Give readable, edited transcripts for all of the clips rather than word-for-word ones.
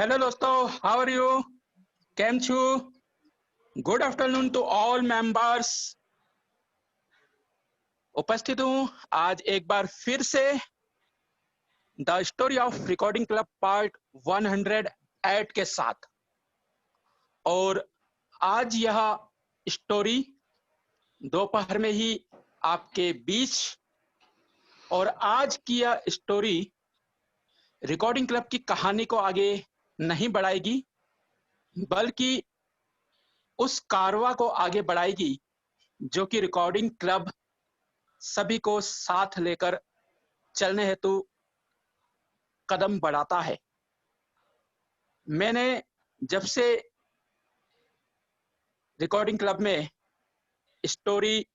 Hello दोस्तों, how are you? केम छू? Good afternoon to all members. उपस्थित हूँ आज एक बार फिर से the story of recording club part 108 के साथ। और आज यह स्टोरी दोपहर में ही आपके बीच, और आज की यह स्टोरी रिकॉर्डिंग क्लब की कहानी को आगे नहीं बढ़ाएगी, बल्कि उस कारवां को आगे बढ़ाएगी जो कि रिकॉर्डिंग क्लब सभी को साथ लेकर चलने हेतु कदम बढ़ाता है। मैंने जब से रिकॉर्डिंग क्लब में स्टोरी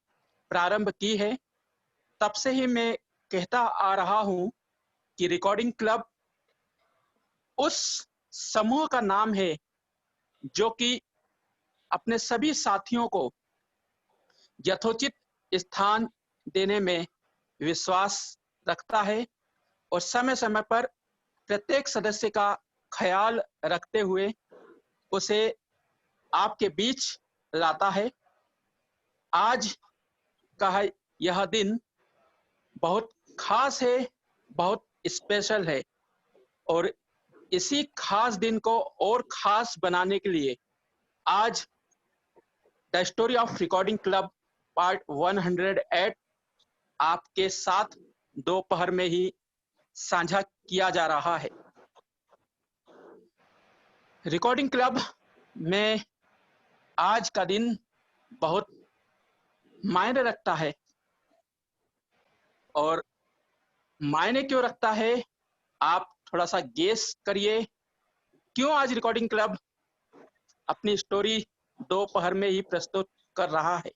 प्रारंभ की है, तब से ही मैं कहता आ रहा हूं कि रिकॉर्डिंग क्लब उस समूह का नाम है जो कि अपने सभी साथियों को यथोचित स्थान देने में विश्वास रखता है और समय समय पर प्रत्येक सदस्य का ख्याल रखते हुए उसे आपके बीच लाता है। आज का यह दिन बहुत खास है, बहुत स्पेशल है, और इसी खास दिन को और खास बनाने के लिए आज the story of recording club part 108 आपके साथ दोपहर में ही साझा किया जा रहा है। रिकॉर्डिंग क्लब में आज का दिन बहुत मायने रखता है, और मायने क्यों रखता है आप थोड़ा सा गेस करिए। क्यों आज रिकॉर्डिंग क्लब अपनी स्टोरी दोपहर में ही प्रस्तुत कर रहा है?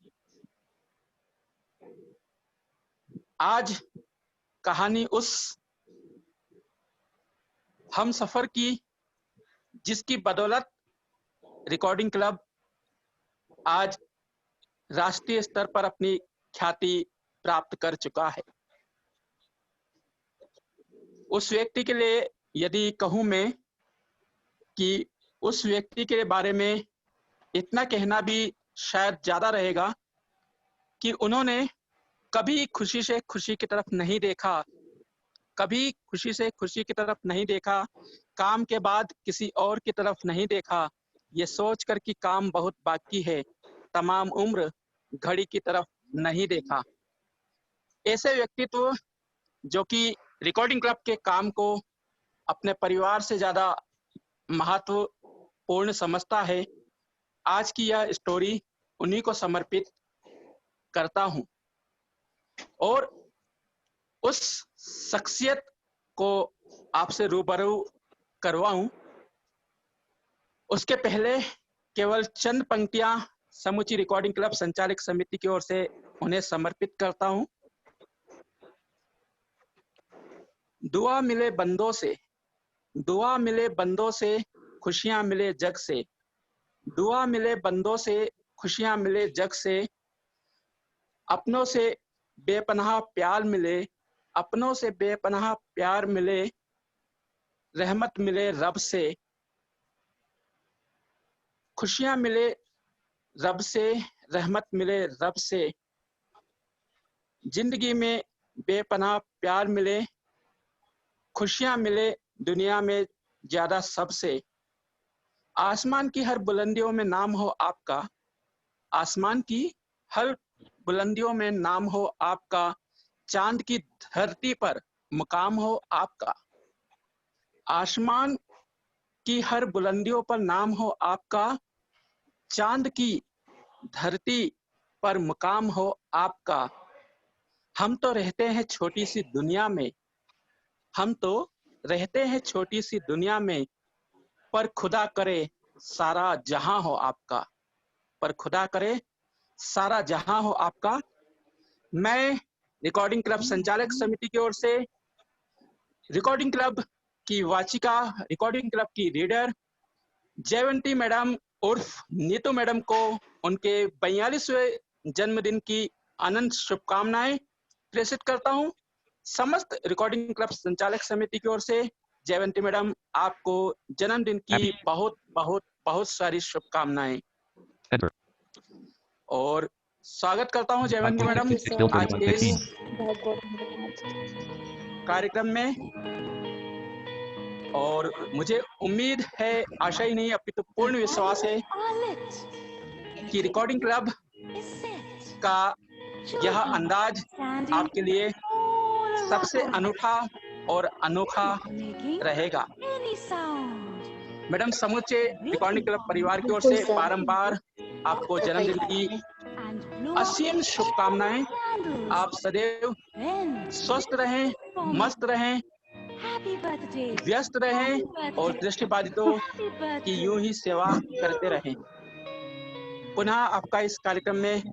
आज कहानी उस हम सफर की जिसकी बदौलत रिकॉर्डिंग क्लब आज राष्ट्रीय स्तर पर अपनी ख्याति प्राप्त कर चुका है। उस व्यक्ति के लिए यदि कहूं मैं कि उस व्यक्ति के बारे में इतना कहना भी शायद ज्यादा रहेगा कि उन्होंने कभी खुशी से खुशी की तरफ नहीं देखा, कभी खुशी से खुशी की तरफ नहीं देखा, काम के बाद किसी और की तरफ नहीं देखा, ये सोचकर कि काम बहुत बाकी है, तमाम उम्र घड़ी की तरफ नहीं देखा। ऐसे व्यक्तित्व जो कि रिकॉर्डिंग क्लब के काम को अपने परिवार से ज्यादा महत्वपूर्ण समझता है, आज की यह स्टोरी उन्हीं को समर्पित करता हूं। और उस शख्सियत को आपसे रूबरू करवाऊं, उसके पहले केवल चंद पंक्तियां समूची रिकॉर्डिंग क्लब संचालक समिति की ओर से उन्हें समर्पित करता हूं। दुआ मिले बंदों से, दुआ मिले बंदों से, खुशियां मिले जग से, दुआ मिले बंदों से, खुशियां मिले जग से, अपनों से बेपनाह प्यार मिले, अपनों से बेपनाह प्यार मिले, रहमत मिले रब से, खुशियां मिले रब से, रहमत मिले रब से, जिंदगी में बेपनाह प्यार मिले, खुशियां मिले दुनिया में ज्यादा सबसे, आसमान की हर बुलंदियों में नाम हो आपका, आसमान की हर बुलंदियों में नाम हो आपका, चांद की धरती पर मुकाम हो आपका, आसमान की हर बुलंदियों पर नाम हो आपका, चांद की धरती पर मुकाम हो आपका। हम तो रहते हैं छोटी सी दुनिया में, हम तो रहते हैं छोटी सी दुनिया में, पर खुदा करे सारा जहां हो आपका, पर खुदा करे सारा जहां हो आपका। मैं रिकॉर्डिंग क्लब संचालक समिति की ओर से रिकॉर्डिंग क्लब की वाचिका, रिकॉर्डिंग क्लब की रीडर जयवंती मैडम उर्फ नीतू मैडम को उनके 42वें जन्मदिन की अनंत शुभकामनाएं प्रेषित करता हूं। समस्त रिकॉर्डिंग क्लब संचालक समिति की ओर से जयवंती मैडम, आपको जन्मदिन की बहुत बहुत बहुत सारी शुभकामनाएं और स्वागत करता हूं जयवंती मैडम आज के इस बहुत बहुत धन्यवाद। कार्यक्रम में। और मुझे उम्मीद है, आशा ही नहीं अपितु पूर्ण विश्वास है कि रिकॉर्डिंग क्लब का यह अंदाज आपके लिए सबसे अनूठा और अनोखा रहेगा। मैडम, समूचे रिकॉर्डिंग क्लब परिवार की ओर बिल्कुल से सर, बारंबार आपको सही जन्मदिन कहा की आपने। असीम शुभकामनाएं। आप सदैव स्वस्थ रहें, मस्त रहें, व्यस्त रहें और दृष्टिबाधितों की यूं ही सेवा करते रहें। पुनः आपका इस कार्यक्रम में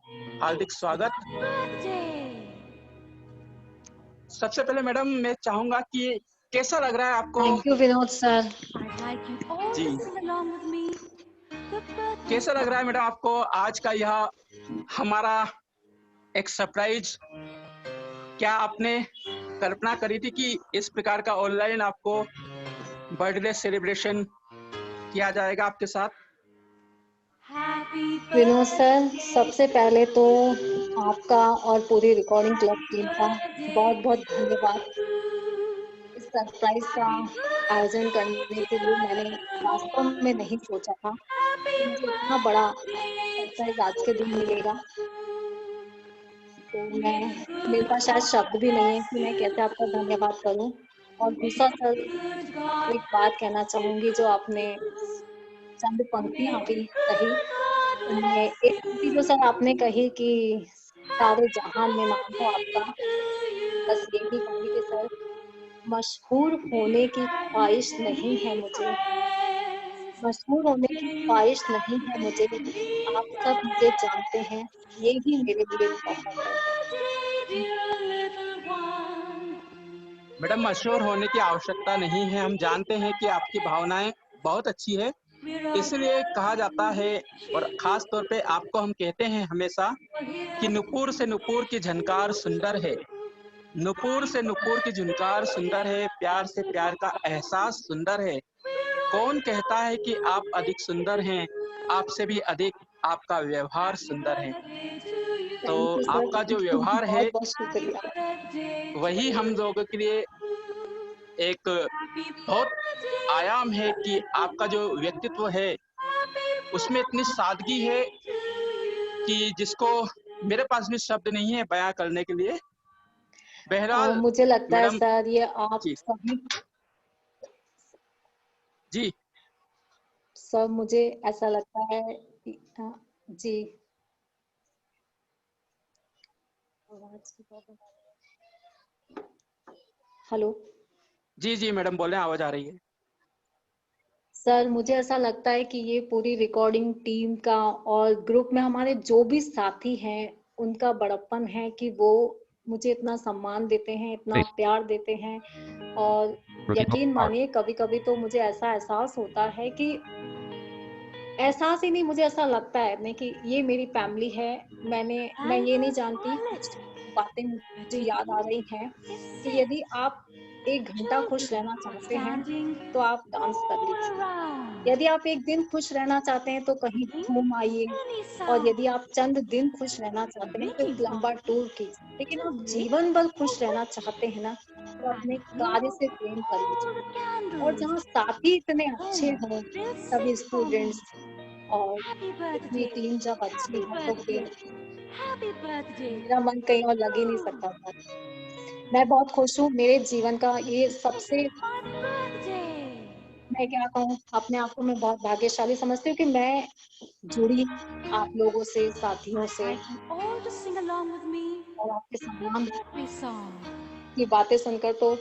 हार्दिक स्वागत। सबसे पहले मैडम मैं चाहूंगा कि कैसा लग रहा है आपको? Thank you Vinod sir. जी, कैसा लग रहा है मैडम आपको आज का यह हमारा एक सरप्राइज? क्या आपने कल्पना करी थी कि इस प्रकार का ऑनलाइन आपको बर्थडे सेलिब्रेशन किया जाएगा आपके साथ? विनोद सर, सबसे पहले तो आपका और पूरी रिकॉर्डिंग क्लब टीम का बहुत बहुत धन्यवाद। इस सरप्राइज का आयोजन करने के लिए मैंने वास्तव में नहीं सोचा था कि मुझे इतना बड़ा सरप्राइज आज के दिन मिलेगा। तो मेरे पास शायद शब्द भी नहीं है कि मैं कैसे आपका धन्यवाद करूं। और दूसरा सर, एक बात कहना चाहूंगी, जो आपने चंद पंक्तियां अभी कही, उनमें एक पंक्ति जो सर आपने कही कि सारे जहान में नाम हो आपका, बस यही कहूंगी कि सर, मशहूर होने की ख्वाहिश नहीं है मुझे, मशहूर होने की ख्वाहिश नहीं है मुझे, आप सब मुझे जानते हैं, यही मेरे लिए बहुत है। मैडम, मशहूर होने की आवश्यकता नहीं है। हम जानते हैं कि आपकी भावनाएं बहुत अच्छी है, इसलिए कहा जाता है और खास तौर पे आपको हम कहते हैं हमेशा कि नुपुर से नुपुर की झनकार सुंदर है, नुपुर से नुपुर की झनकार सुंदर है, प्यार से प्यार का एहसास सुंदर है। कौन कहता है कि आप अधिक सुंदर हैं? आपसे भी अधिक आपका व्यवहार सुंदर है। तो थैंक यू सर, आपका जो थैंक यू, व्यवहार है बहुत बहुत शुक्रिया। वही हम लोगों के लिए एक बहुत आयाम है कि आपका जो व्यक्तित्व है उसमें इतनी सादगी है कि जिसको मेरे पास भी शब्द नहीं है बयां करने के लिए। बहरहाल मुझे लगता है मैडम सर, ये आप जी सभी, जी सब मुझे ऐसा लगता है कि जी, आवाज की प्रॉब्लम आ रही है। हेलो जी जी मैडम बोलें, आवाज आ रही है। सर, मुझे ऐसा लगता है कि ये पूरी रिकॉर्डिंग टीम का और ग्रुप में हमारे जो भी साथी हैं, उनका बड़प्पन है कि वो मुझे इतना सम्मान देते हैं, इतना प्यार देते हैं। और यकीन मानिए, कभी-कभी तो मुझे ऐसा एहसास होता है कि एहसास ही नहीं, मुझे ऐसा लगता है नहीं कि ये मेरी फैमिली है। मैं ये नहीं जानती, कुछ बातें मुझे याद आ रही हैं कि यदि आप 1 घंटा खुश रहना चाहते हैं, तो आप डांस कर लीजिए। यदि आप 1 दिन खुश रहना चाहते हैं, तो कहीं घूम आइए। और यदि आप चंद दिन खुश रहना चाहते हैं, तो एक लंबा टूर कीजिए। लेकिन आप जीवन भर खुश रहना चाहते हैं ना, तो अपने कार्य से प्रेम कर लीजिए। और जहाँ साथी इतने अच्छे हों, सभी स्टूडेंट्स और इतनी टीम जब अच्छी है, तो फिर मेरा मन कहीं और लग ही नहीं सकता था। मैं बहुत खुश हूँ, मेरे जीवन का ये सबसे, मैं क्या कहूँ, अपने आप को मैं बहुत भाग्यशाली समझती हूँ कि मैं जुड़ी आप लोगों से, साथियों से। और आपके सम्मान की बातें सुनकर तो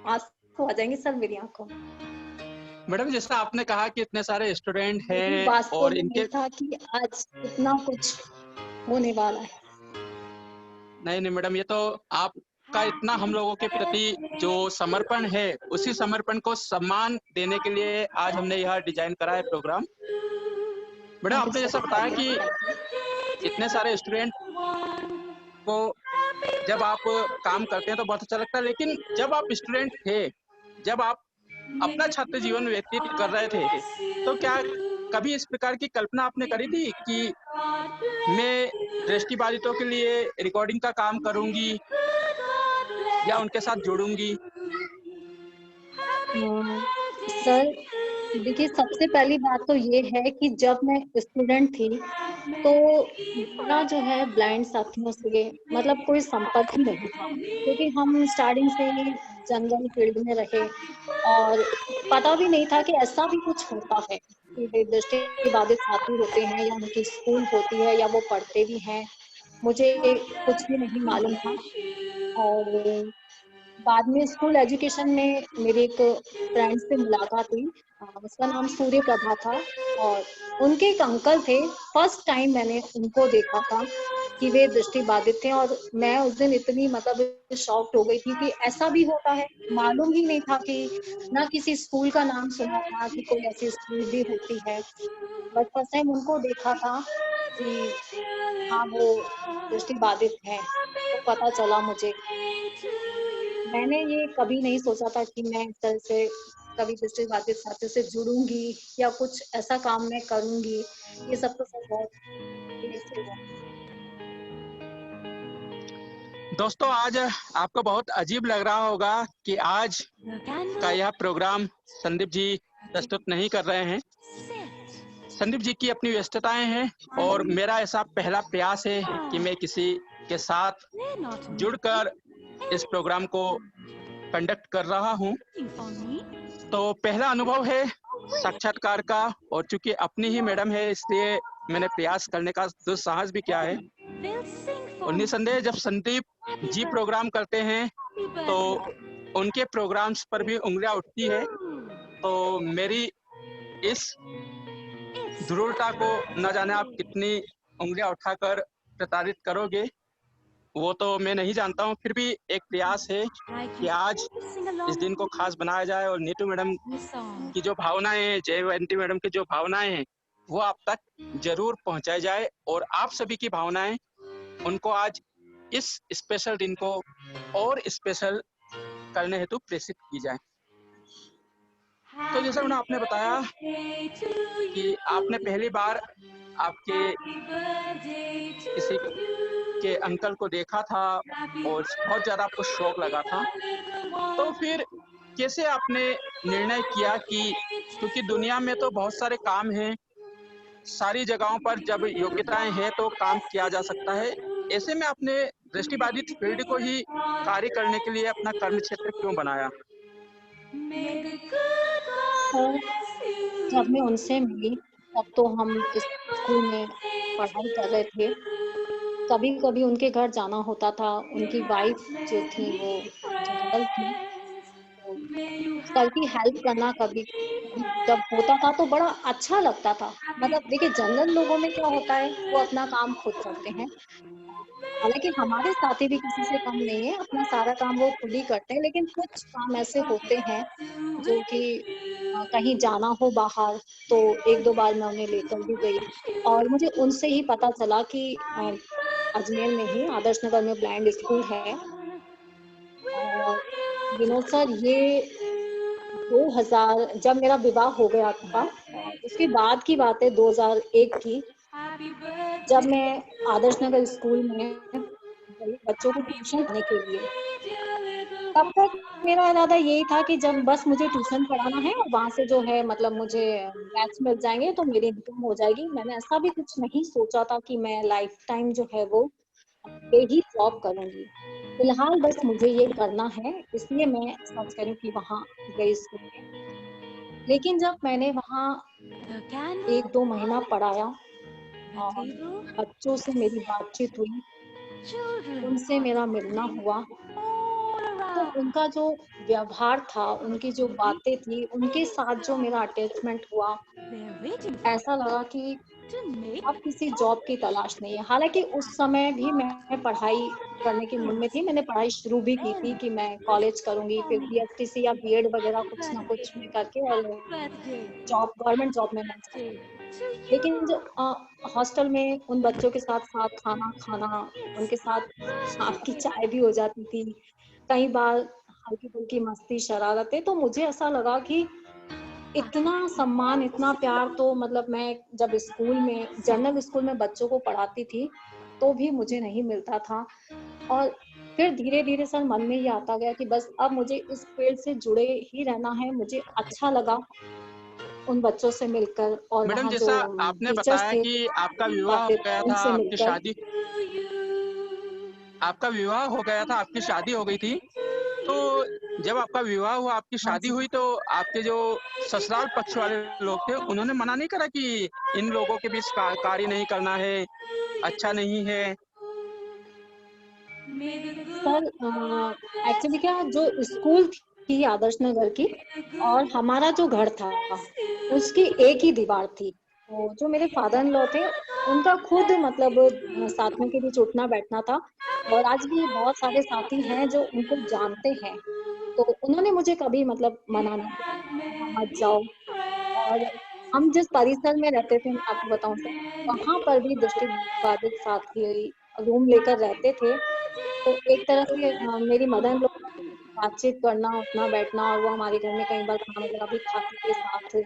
आंसू आ जाएंगे सर मेरी आंखों में। मैडम, जैसा आपने कहा कि इतने सारे स्टूडेंट यही हैं वास्तव और में इनके नहीं था कि आज इतना कुछ होने वाला है। नहीं नहीं मैडम, ये तो आपका इतना हम लोगों के प्रति जो समर्पण है, उसी समर्पण को सम्मान देने के लिए आज हमने यह डिजाइन करा है प्रोग्राम। मैडम, थैंक यू आपने सर, जैसा बताया थैंक कि यू। इतने सारे स्टूडेंट को जब आप काम करते हैं तो बहुत अच्छा लगता है, लेकिन जब आप स्टूडेंट थे, जब आप अपना छात्र जीवन व्यतीत कर रहे थे, तो क्या कभी इस प्रकार की कल्पना आपने करी थी कि मैं दृष्टिबाधितों के लिए रिकॉर्डिंग का काम करूँगी या उनके साथ जुड़ूँगी? सर देखिए, सबसे पहली बात तो ये है कि जब मैं स्टूडेंट थी, तो मेरा जो है ब्लाइंड साथियों से मतलब कोई संपर्क ही नहीं था, क्योंकि हम स्टार्टिंग से ही जनरल फील्ड में रहे और पता भी नहीं था कि ऐसा भी कुछ होता है कि वे दृष्टिबाधित साथी होते हैं या उनकी स्कूल होती है या वो पढ़ते भी हैं। मुझे कुछ भी नहीं मालूम था और बाद में स्कूल एजुकेशन में मेरी एक फ्रेंड से मुलाकात हुई। उसका नाम सूर्य प्रभा था और उनके एक अंकल थे। फर्स्ट टाइम मैंने उनको देखा था कि वे दृष्टिबाधित थे और मैं उस दिन इतनी मतलब शॉक्ड हो गई थी कि ऐसा भी होता है। मालूम ही नहीं था कि ना किसी स्कूल का नाम सुना था कि कोई ऐसी स्कूल भी होती है। बट फर्स्ट टाइम उनको देखा था कि हाँ, वो दृष्टिबाधित हैं, तो पता चला मुझे। मैंने ये कभी नहीं सोचा था कि मैं इस तरह से कभी दृष्टिबाधित साथियों से जुड़ूँगी या कुछ ऐसा काम मैं करूँगी। ये सब तो सर बहुत देर से हुआ। दोस्तों, आज आपको बहुत अजीब लग रहा होगा कि आज का यह प्रोग्राम संदीप जी प्रस्तुत नहीं कर रहे हैं। संदीप जी की अपनी व्यस्तताएं हैं और मेरा ऐसा पहला प्रयास है कि मैं किसी के साथ जुड़कर इस प्रोग्राम को कंडक्ट कर रहा हूं। तो पहला अनुभव है साक्षात्कार का और चूंकि अपनी ही मैडम है इसलिए मैंने प्रयास करने का दुस्साहस भी किया है। और निसंदेह जब संदीप जी प्रोग्राम करते हैं तो उनके प्रोग्राम्स पर भी उंगलियां उठती है। तो मेरी इस ध्रुवता को न जाने आप कितनी उंगलियां उठाकर प्रताड़ित करोगे, वो तो मैं नहीं जानता हूँ। फिर भी एक प्रयास है कि आज इस दिन को खास बनाया जाए और नीतू मैडम की जो भावनाएं हैं, जयवंती मैडम की जो भावनाएं हैं, वो आप तक जरूर पहुंचाई जाए और आप सभी की भावनाएं उनको आज इस स्पेशल दिन को और स्पेशल करने हेतु प्रेषित की जाए। तो जैसा मैंने आपने बताया कि आपने पहली बार आपके किसी के अंकल को देखा था और बहुत ज्यादा आपको शौक लगा था। तो फिर कैसे आपने निर्णय किया कि क्योंकि दुनिया में तो बहुत सारे काम हैं, सारी जगहों पर जब योग्यताएं हैं तो काम किया जा सकता है। ऐसे में आपने दृष्टिबाधित फील्ड को ही कार्य करने के लिए अपना कर्म क्षेत्र क्यों बनाया? सर, जब मैं उनसे मिली, तब तो हम इस स्कूल में पढ़ाई कर रहे थे। कभी-कभी उनके घर जाना होता था। उनकी वाइफ जो थी वो जनरल थी, तो सर की हेल्प करना कभी कभी जब होता था तो बड़ा अच्छा लगता था। मतलब देखिए जनरल लोगों में क्या होता है, वो अपना काम खुद करते हैं। हालाँकि हमारे साथी भी किसी से कम नहीं है, अपना सारा काम वो खुद ही करते हैं, लेकिन कुछ काम ऐसे होते हैं जो कि कहीं जाना हो बाहर तो 1-2 बार मैं उन्हें लेकर भी गई और मुझे उनसे ही पता चला कि अजमेर में ही आदर्श नगर में ब्लाइंड स्कूल है और विनोद सर ये 2000 जब मेरा विवाह हो गया था और उसके बाद की बात है 2001 की, जब मैं आदर्श नगर स्कूल में गई बच्चों को ट्यूशन पढ़ाने के लिए। तब तक मेरा इरादा यही था कि जब बस मुझे ट्यूशन पढ़ाना है और वहाँ से जो है मतलब मुझे बैच मिल जाएँगे तो मेरी इनकम हो जाएगी। मैंने ऐसा भी कुछ नहीं सोचा था कि मैं लाइफ टाइम जो है वो पे ही जॉब करूँगी। फिलहाल बस मुझे ये करना है, इसलिए मैं सर्च करी कि वहाँ गई स्कूल में। लेकिन जब मैंने वहाँ 1-2 महीना पढ़ाया और बच्चों से मेरी बातचीत हुई, उनसे मेरा मिलना हुआ, तो उनका जो व्यवहार था, उनकी जो बातें थी, उनके साथ जो मेरा अटैचमेंट हुआ, ऐसा लगा कि अब किसी जॉब की तलाश नहीं है। हालाँकि उस समय भी मैं पढ़ाई करने के मूड में थी, मैंने पढ़ाई शुरू भी की थी कि मैं कॉलेज करूँगी, फिर बीएसटीसी या बीएड वगैरह कुछ ना कुछ मैं करके और जॉब गवर्नमेंट जॉब में लग जाऊँगी। लेकिन जो हॉस्टल में उन बच्चों के साथ साथ खाना खाना, उनके साथ शाम की चाय भी हो जाती थी। कई बार हल्की-फुल्की मस्ती, शरारतें, तो मुझे ऐसा लगा कि इतना सम्मान, इतना प्यार तो मतलब मैं जब स्कूल में जनरल स्कूल में बच्चों को पढ़ाती थी, तो भी मुझे नहीं मिलता था। और फिर धीरे-धीरे सर मन में ये आता गया कि बस अब मुझे इस फील्ड से जुड़े ही रहना है। मुझे अच्छा लगा उन बच्चों से मिलकर और मैडम, वहाँ जो जैसा आपने टीचर्स बताया थे, कि आपका विवाह पढ़ाते हो थे, गया था, उनसे मिलकर आपका विवाह हो गया था, आपकी शादी हो गई थी। तो जब आपका विवाह हुआ, आपकी हाँ शादी जी। हुई, तो आपके जो ससुराल पक्ष वाले लोग थे, उन्होंने मना नहीं करा कि इन लोगों के बीच कार्य नहीं करना है, अच्छा नहीं है? सर एक्चुअली क्या जो स्कूल थी आदर्श नगर की और हमारा जो घर था, उसकी एक ही दीवार थी। तो जो मेरे फादर इन लॉ थे, उनका खुद मतलब साथियों के बीच उठना-बैठना था और आज भी बहुत सारे साथी हैं जो उनको जानते हैं। तो उन्होंने मुझे कभी मतलब मना नहीं किया, वहाँ मत जाओ। और हम जिस परिसर में रहते थे, मैं आपको बताऊँ सर, वहाँ पर भी दृष्टिबाधित साथी रूम लेकर रहते थे। तो एक तरह से मेरी मदर इन लॉ बातचीत करना, उठना-बैठना और वो हमारे घर में कई बार खाना वगैरह भी खाती थी साथ।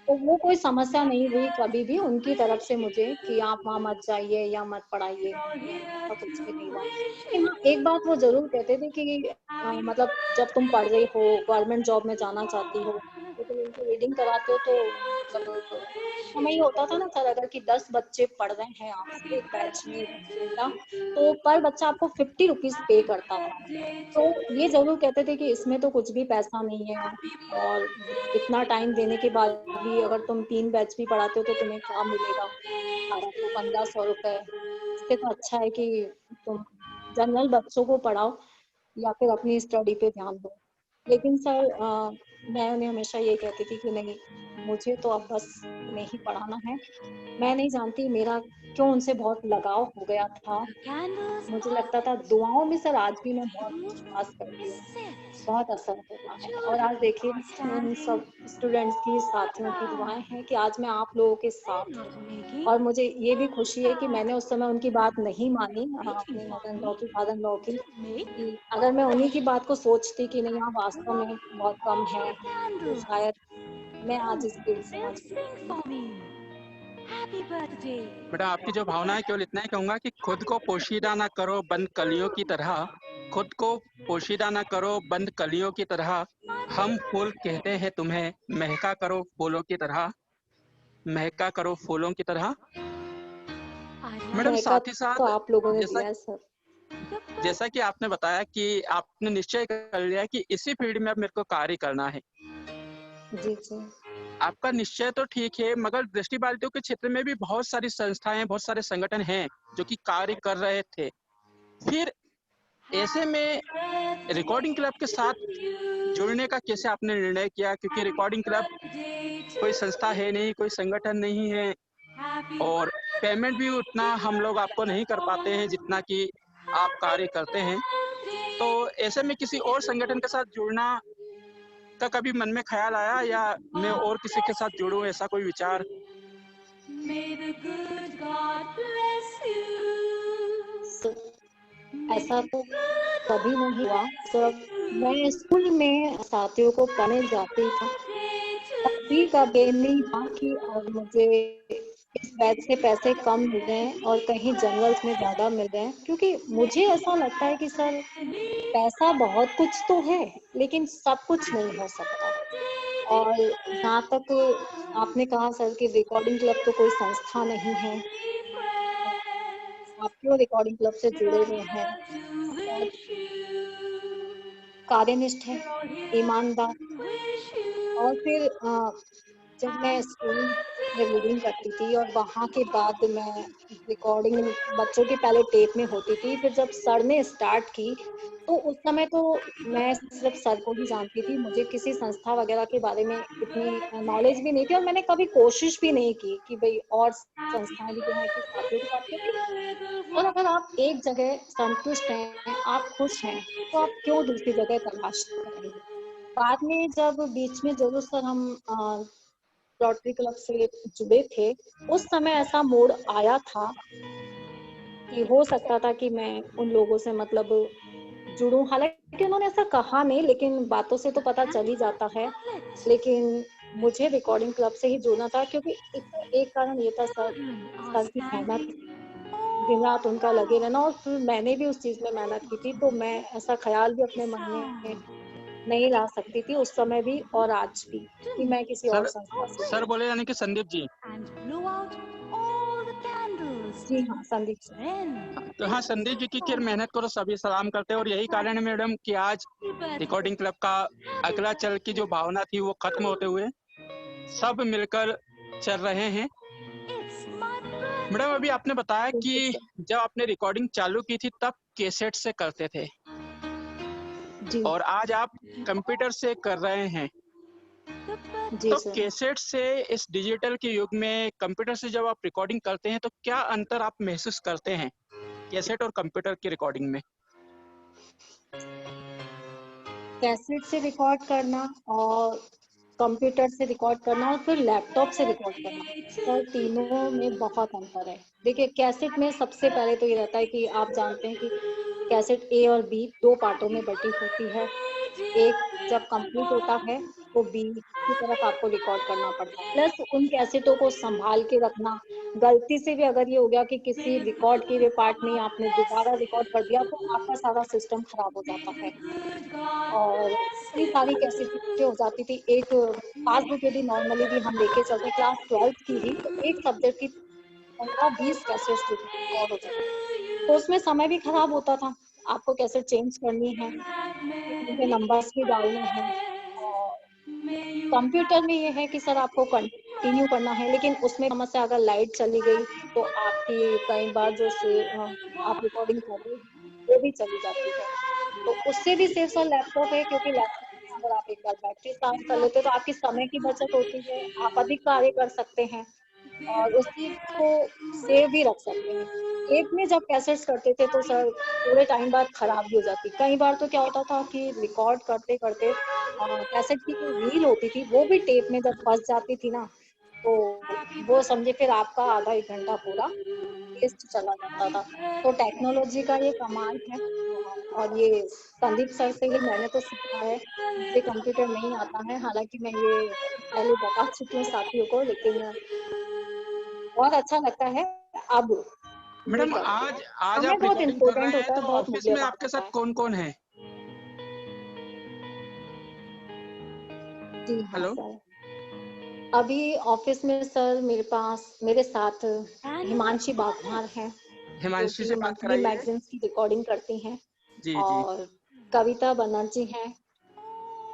तो वो कोई समस्या नहीं हुई कभी भी उनकी तरफ से मुझे कि आप वहाँ मत जाइए या मत पढ़ाइए, नहीं ऐसा कुछ भी नहीं हुआ। लेकिन हाँ, एक बात वो ज़रूर कहते थे कि मतलब जब तुम पढ़ रही हो, गवर्नमेंट जॉब में जाना चाहती हो, तो तुम उनको रीडिंग कराते हो तो मतलब समय ये होता था ना सर अगर कि 10 बच्चे पढ़ रहे हैं आपसे एक बैच में घंटा, तो पर बच्चा आपको 50 रुपीज़ पे करता था। तो ये ज़रूर कहते थे कि इसमें तो कुछ भी पैसा नहीं है और इतना टाइम देने के बाद भी अगर तुम 3 बैच भी पढ़ाते हो तो तुम्हें क्या मिलेगा? 1800-1500 रुपए। इससे तो अच्छा है कि तुम जनरल बच्चों को पढ़ाओ या फिर अपनी स्टडी पे ध्यान दो। लेकिन सर मैं उन्हें हमेशा ये कहती थी कि नहीं, मुझे तो अब बस तुम्हें ही पढ़ाना है। मैं नहीं जानती मेरा क्यों उनसे बहुत लगाव हो गया था। मुझे लगता था दुआओं में सर आज भी मैं बहुत विश्वास करती हूँ। बहुत असर होता है और आज देखिए उन सब स्टूडेंट्स की, साथियों की दुआएँ हैं कि आज मैं आप लोगों के साथ हूँ। और मुझे ये भी खुशी है कि मैंने उस समय उनकी बात नहीं मानी अपनी मदर इन लॉ की, फादर इन लॉ की, कि अगर मैं उन्हीं की बात को सोचती कि नहीं हाँ, वास्तव में बहुत कम है, तो शायद मैं आज इस फील्ड से ना जुड़ पाती। बेटा, आपकी जो भावना है, केवल इतना ही कहूँगा कि खुद को पोशीदा ना करो बंद कलियों की तरह, खुद को पोशीदा ना करो बंद कलियों की तरह, हम फूल कहते हैं तुम्हें, महका करो फूलों की तरह, महका करो फूलों की तरह। मैडम, मौका साथ ही तो साथ, आप लोगों ने जैसा दिया है सर। जैसा कि आपने बताया कि आपने निश्चय कर लिया कि इसी फील्ड में अब मेरे को कार्य करना है। जी, जी। आपका निश्चय तो ठीक है, मगर दृष्टिबाधितों के क्षेत्र में भी बहुत सारी संस्थाएं, बहुत सारे संगठन हैं जो कि कार्य कर रहे थे। फिर ऐसे में रिकॉर्डिंग क्लब के साथ जुड़ने का कैसे आपने निर्णय किया? क्योंकि रिकॉर्डिंग क्लब कोई संस्था है नहीं, कोई संगठन नहीं है और पेमेंट भी उतना हम लोग आपको नहीं कर पाते हैं जितना कि आप कार्य करते हैं। तो ऐसे में किसी और संगठन के साथ जुड़ना का कभी मन में ख़्याल आया, या मैं और किसी के साथ जुड़ूँ, ऐसा कोई विचार? स ऐसा तो कभी नहीं हुआ। जब मैं स्कूल में साथियों को पढ़ने जाती था, तभी कभी नहीं था कि मुझे इस बैच से पैसे कम मिल रहे हैं और कहीं जनरल्स में ज़्यादा मिल रहे हैं। क्योंकि मुझे ऐसा लगता है कि सर पैसा बहुत कुछ तो है, लेकिन सब कुछ नहीं हो सकता। और जहाँ तक आपने कहा सर कि रिकॉर्डिंग क्लब तो कोई संस्था नहीं है। आप क्यों रिकॉर्डिंग क्लब से जुड़े हुए हैं और कार्यनिष्ठ हैं, ईमानदार और फिर जब मैं स्कूल में रीडिंग करती थी और वहाँ के बाद मैं रिकॉर्डिंग बच्चों के पहले टेप में होती थी, फिर जब सर ने स्टार्ट की, तो उस समय तो मैं सिर्फ़ सर को ही जानती थी, मुझे किसी संस्था वग़ैरह के बारे में इतनी नॉलेज भी नहीं थी और मैंने कभी कोशिश भी नहीं की कि भई और संस्थाएँ भी जो हैं कि साथियों के साथ क्योंकि और अगर आप एक जगह संतुष्ट हैं, आप खुश हैं, तो आप क्यों दूसरी जगह तलाश करेंगे? बाद में जब बीच में ज़रूर सर हम रोटरी क्लब से जुड़े थे, उस समय ऐसा मोड़ आया था कि हो सकता था कि मैं उन लोगों से मतलब जुड़ूं। हालांकि उन्होंने ऐसा कहा नहीं, लेकिन बातों से तो पता चल ही जाता है। लेकिन मुझे रिकॉर्डिंग क्लब से ही जुड़ना था, क्योंकि एक कारण ये था सर की मेहनत, दिन रात उनका लगे रहना, और फिर मैंने भी उस चीज में मेहनत की थी, तो मैं ऐसा ख्याल भी अपने मन में नहीं ला सकती थी उस समय भी और आज भी कि मैं किसी और संस्था से सर बोले यानी कि संदीप जी। जी हाँ, संदीप सर। तो हाँ, संदीप जी की खैर मेहनत को तो सभी सलाम करते हैं, और यही कारण है मैडम कि आज रिकॉर्डिंग क्लब का अगला चल की जो भावना थी वो खत्म होते हुए सब मिलकर चल रहे हैं। मैडम, अभी आपने बताया कि जब आपने रिकॉर्डिंग चालू की थी तब कैसेट से करते थे, जी और आज आप कंप्यूटर से कर रहे हैं। जी तो सर। कैसेट से इस डिजिटल के युग में कंप्यूटर से जब आप रिकॉर्डिंग करते हैं तो क्या अंतर आप महसूस करते हैं कैसेट और कंप्यूटर की रिकॉर्डिंग में? कैसेट से रिकॉर्ड करना और कंप्यूटर से रिकॉर्ड करना और फिर लैपटॉप से रिकॉर्ड करना, सर तीनों में बहुत अंतर है। देखिए, कैसेट में सबसे पहले तो ये रहता है कि आप जानते हैं कि कैसेट ए और बी दो पार्टों में बटी होती है। एक जब कंप्लीट होता है तो बी की तरफ आपको रिकॉर्ड करना पड़ता है, प्लस उन कैसेटों को संभाल के रखना। गलती से भी अगर ये हो गया कि किसी रिकॉर्ड किए हुए पार्ट में आपने दोबारा रिकॉर्ड कर दिया तो आपका सारा सिस्टम खराब हो जाता है। और इतनी सारी कैसेटें हो जाती थी, एक पासबुक यदि नॉर्मली भी हम लेके चलते क्लास 12th की भी, तो एक सब्जेक्ट की 15-20 कैसेट्स रिकॉर्ड हो जाती, तो उसमें समय भी खराब होता था। आपको कैसेट चेंज करनी है, उनके नंबर्स भी डालने हैं। और कंप्यूटर में ये है कि सर आपको कंटिन्यू करना है, लेकिन उसमें समस्या, अगर लाइट चली गई तो आपकी कई बार जो से आप रिकॉर्डिंग कर रहे हैं वो भी चली जाती है। तो उससे भी सेफ सर लैपटॉप है, क्योंकि लैपटॉप में अगर आप एक बार बैटरी चार्ज कर लेते हैं तो आपकी समय की बचत होती है, आप अधिक कार्य कर सकते हैं और उस चीज को सेव भी रख सकते हैं। टेप में जब कैसेट्स करते थे तो सर थोड़े टाइम बाद खराब भी हो जाती। कई बार तो क्या होता था कि रिकॉर्ड करते करते कैसेट की जो रील होती थी वो भी टेप में जब फंस जाती थी ना, तो वो समझे फिर आपका आधा 1 घंटा पूरा वेस्ट चला जाता था। तो टेक्नोलॉजी का ये कमाल है। और ये संदीप सर से ही मैंने तो सीखा है, मुझे कंप्यूटर नहीं आता है, हालांकि मैं ये पहले बता चुकी हूँ साथियों को, लेकिन बहुत अच्छा लगता है अब ये मैडम, करके। आज आज समय आप बहुत रिकॉर्डिंग कर इम्पोर्टेंट रहे हैं होता है, तो बहुत ऑफिस में मूल्यवान आपके होता साथ है। कौन कौन है? जी हाँ हेलो। सर। अभी ऑफिस में सर मेरे पास मेरे साथ हिमांशी बाघमार हैं, जो हिमांशी कि से बात मंथली कराइए। मैगजीन्स की रिकॉर्डिंग करती हैं, जी जी। और कविता बनर्जी हैं।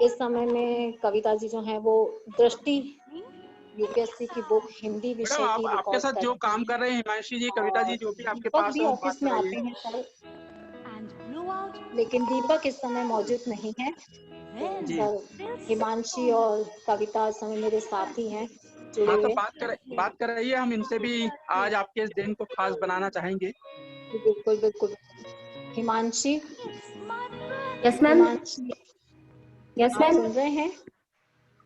इस समय में कविता जी जो हैं वो दृष्टि यूपीएससी की बुक हिंदी मैडम, विषय आप की आपके रिकॉर्ड साथ कर जो रही काम हैं। कर रहे हैं हिमांशी जी, कविता जी और जो भी आपके दीपक पास भी हो, बात ऑफिस में कराइए। आते हैं सर, लेकिन दीपक इस समय मौजूद नहीं है। तो जी। सर हिमांशी और कविता इस समय मेरे साथी हैं जुड़े हाँ, तो हुए। बात कराइए, हम इनसे भी आज आपके इस दिन को खास बनाना चाहेंगे। जी, बिल्कुल बिल्कुल। Himanshi, yes ma'am. Himanshi yes आप मैम। सुन रहे हैं?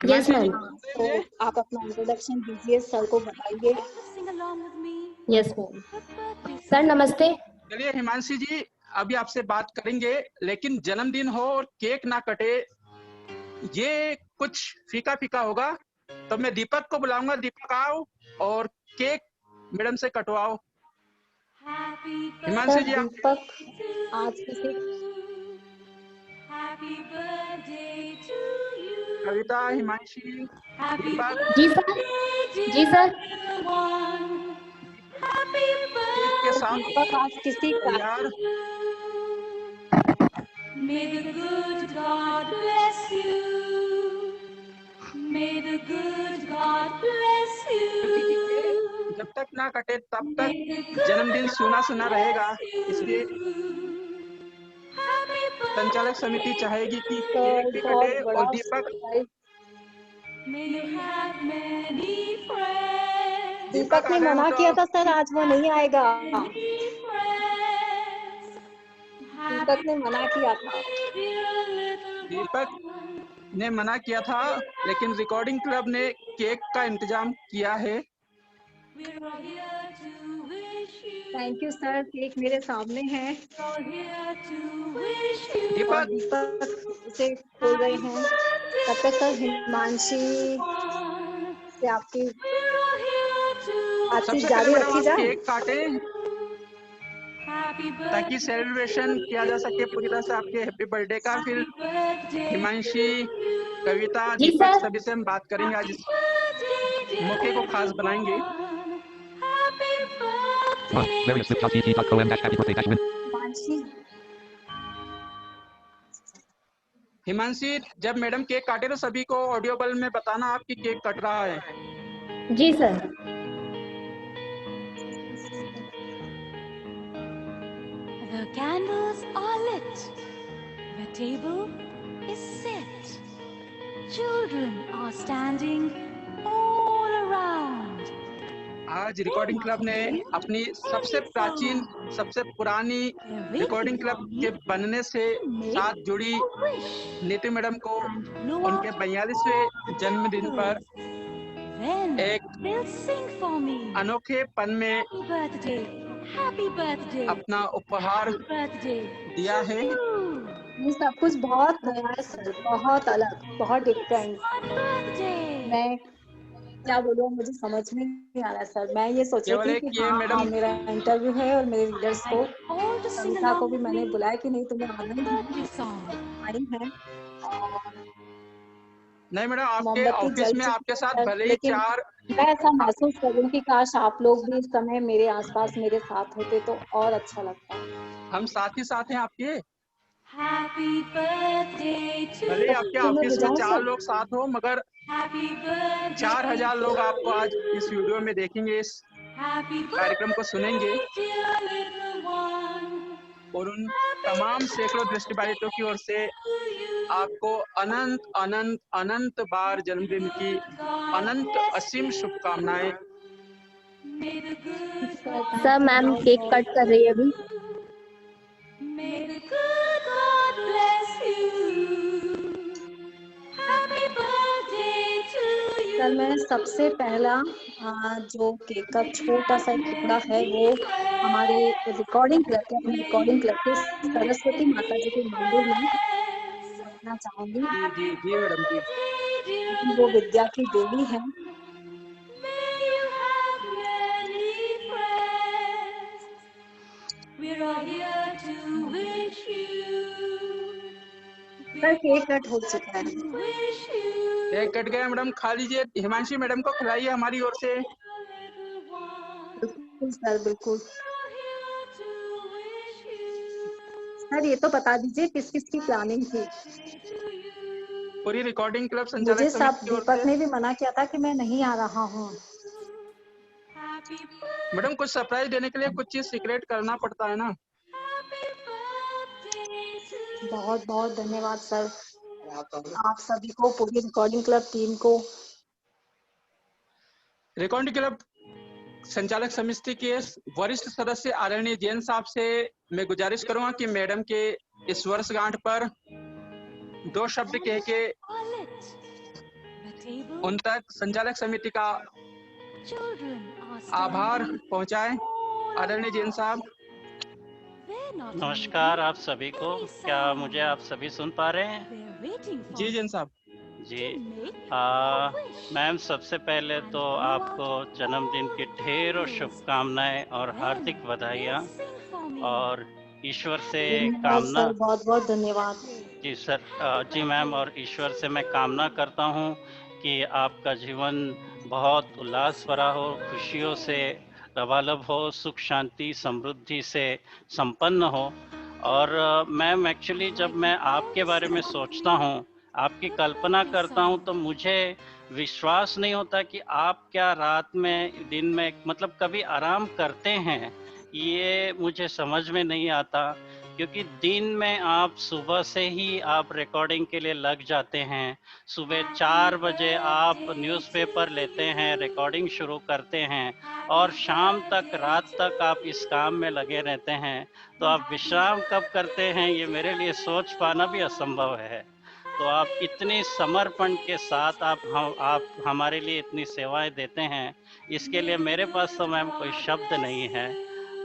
यस हिमांशी जी, मैम। हाँ, सुन रहे तो हैं? आप अपना इंट्रोडक्शन दीजिए, सर को बताइए। Yes ma'am. सर नमस्ते। चलिए हिमांशी जी, अभी आपसे बात करेंगे, लेकिन जन्मदिन हो और केक ना कटे, ये कुछ फीका फीका होगा। तो मैं दीपक को बुलाऊंगा, दीपक आओ और केक मैडम से कटवाओ। हिमांशी सर जी, आप दीपक आज किसी कविता, हिमांशी, दीपक, जी सर। जी सर। केक के सर साथ दीपक आज किसी का तैयार। May the good God bless you. May the good God bless जल्दी कीजिए, you. जब तक ना कटे तब तक May the good जन्मदिन सूना God सूना रहेगा। bless इसलिए you. Happy संचालक समिति birthday चाहेगी कि to केक सर भी बहुत कटे और बड़ा Deepak surprise. May you have many friends. Deepak Deepak आ ने गए हो मना तो किया था सर, आज वो नहीं आएगा। Many friends. दीपक ने मना किया था। Happy dear little दीपक one. ने मना किया था, लेकिन रिकॉर्डिंग क्लब ने केक का इंतजाम किया है। We're all here to thank you sir, cake मेरे सामने है और दीपक, दीपक इसे खोल रहे हैं। तब तक सर हिमांशी से आपकी बातचीत सबसे पहले जारी मैडम रखी आप जाए। केक काटें ताकि सेलिब्रेशन किया जा सके पूरी तरह से आपके हैप्पी बर्थडे का। फिर हिमांशी, कविता, जी दीपक सर। सभी से हम बात करेंगे, आज इस मौके को खास बनाएंगे। हिमांशी, हिमांशी, जब मैडम केक काटे तो सभी को ऑडियोबल में बताना आपकी केक कट रहा है। जी sir. The candles are lit. The table is set. Children are standing all around. आज रिकॉर्डिंग क्लब ने अपनी सबसे प्राचीन, सबसे पुरानी रिकॉर्डिंग क्लब के बनने से साथ जुड़ी नीतू मैडम को उनके 42वें जन्मदिन पर Then एक they'll sing for me. अनोखे पन में Happy birthday, happy birthday, अपना उपहार happy birthday दिया है। to you. ये सब कुछ बहुत नया है सर, बहुत अलग, बहुत डिफरेंट। My birthday. मैं क्या बोलूँ, मुझे समझ में नहीं आ रहा सर। मैं ये सोच रही केवल थी एक कि ये हाँ मैडम, मेरा इंटरव्यू है और मेरे लीडर्स को, All to sing कविता को along भी with मैंने me. बुलाया कि नहीं, तुम्हें आनंद Birthday song. आई है और नहीं मैडम, आपके मोमबत्ती ऑफिस जल में चुकी आपके है साथ सर, भले ही लेकिन 4 मैं ऐसा महसूस कर रही हूँ कि काश आप लोग भी इस समय मेरे आसपास मेरे साथ होते तो और अच्छा लगता। हम साथ ही साथ हैं आपके। Happy birthday to भले ही आपके तो मैं ऑफिस में बुझाऊं 4 सर? लोग साथ हो, मगर Happy birthday 4000 लोग आपको आज इस वीडियो में देखेंगे, इस Happy कार्यक्रम को सुनेंगे birthday dear little one. और उन तमाम सैकड़ों दृष्टिबाधितों की ओर से To you. आपको अनंत अनंत अनंत बार जन्मदिन की अनंत असीम शुभकामनाएं। May the good sir God sir ma'am cake cut कर रही है अभी। May the good God bless you. Happy birthday to you. Sir मैं सबसे पहला जो केक का छोटा सा एक टुकड़ा है वो हमारे रिकॉर्डिंग क्लब के, अपने रिकॉर्डिंग क्लब के सरस्वती माता जी के मंदिर में रखना चाहूंगी। जी जी जी मैडम जी। वो विद्या की देवी है। May you have many friends. We're all here to wish you. Sir cake cut हो चुका है। Wish you. केक कट गया मैडम, खा लीजिए। हिमांशी मैडम को खिलाइए हमारी ओर से। Little one. बिल्कुल सर, बिल्कुल। We're here to wish you. Sir ये तो बता दीजिए किस किस की प्लानिंग थी? पूरी रिकॉर्डिंग क्लब संचालक मुझे सब समिति की ओर दीपक से। ने भी मना किया था कि मैं नहीं आ रहा हूँ। Happy मैडम कुछ सरप्राइज देने के लिए कुछ चीज सीक्रेट करना पड़ता है ना। birthday to बहुत बहुत धन्यवाद सर, आप सभी को, पूरी रिकॉर्डिंग क्लब टीम को। रिकॉर्डिंग क्लब संचालक समिति के वरिष्ठ सदस्य आदरणीय जैन साहब से मैं गुजारिश करूंगा कि मैडम के इस वर्षगांठ पर 2 शब्द कह के all lit. The table. उन तक संचालक समिति का Children are आभार standing पहुंचाएं। all आदरणीय जैन साहब। They're not नमस्कार आप moving सभी को। any क्या sound. मुझे आप सभी सुन पा रहे हैं? They're waiting for जी जैन साहब। जी। to make a wish. Ma'am सबसे पहले तो आपको जन्मदिन की ढेरों शुभकामनाएं और हार्दिक बधाइयाँ They'll sing for me. और ईश्वर से धन्यवाद कामना। सर, बहुत बहुत धन्यवाद। जी सर, जी मैम, और ईश्वर से मैं कामना करता हूँ कि आपका जीवन बहुत उल्लास भरा हो, खुशियों से लबालब हो, सुख शांति समृद्धि से संपन्न हो। और मैम एक्चुअली जब मैं आपके बारे में सोचता हूँ, आपकी कल्पना करता हूँ, तो मुझे विश्वास नहीं होता कि आप क्या रात में दिन में मतलब कभी आराम करते हैं, ये मुझे समझ में नहीं आता। क्योंकि दिन में आप सुबह से ही आप रिकॉर्डिंग के लिए लग जाते हैं। सुबह 4 बजे आप न्यूज़पेपर लेते हैं, रिकॉर्डिंग शुरू करते हैं और शाम तक, रात तक आप इस काम में लगे रहते हैं। तो आप विश्राम कब करते हैं, ये मेरे लिए सोच पाना भी असंभव है। तो आप इतनी समर्पण के साथ आप हमारे लिए इतनी सेवाएं देते हैं, इसके लिए मेरे पास तो मैम कोई शब्द नहीं है।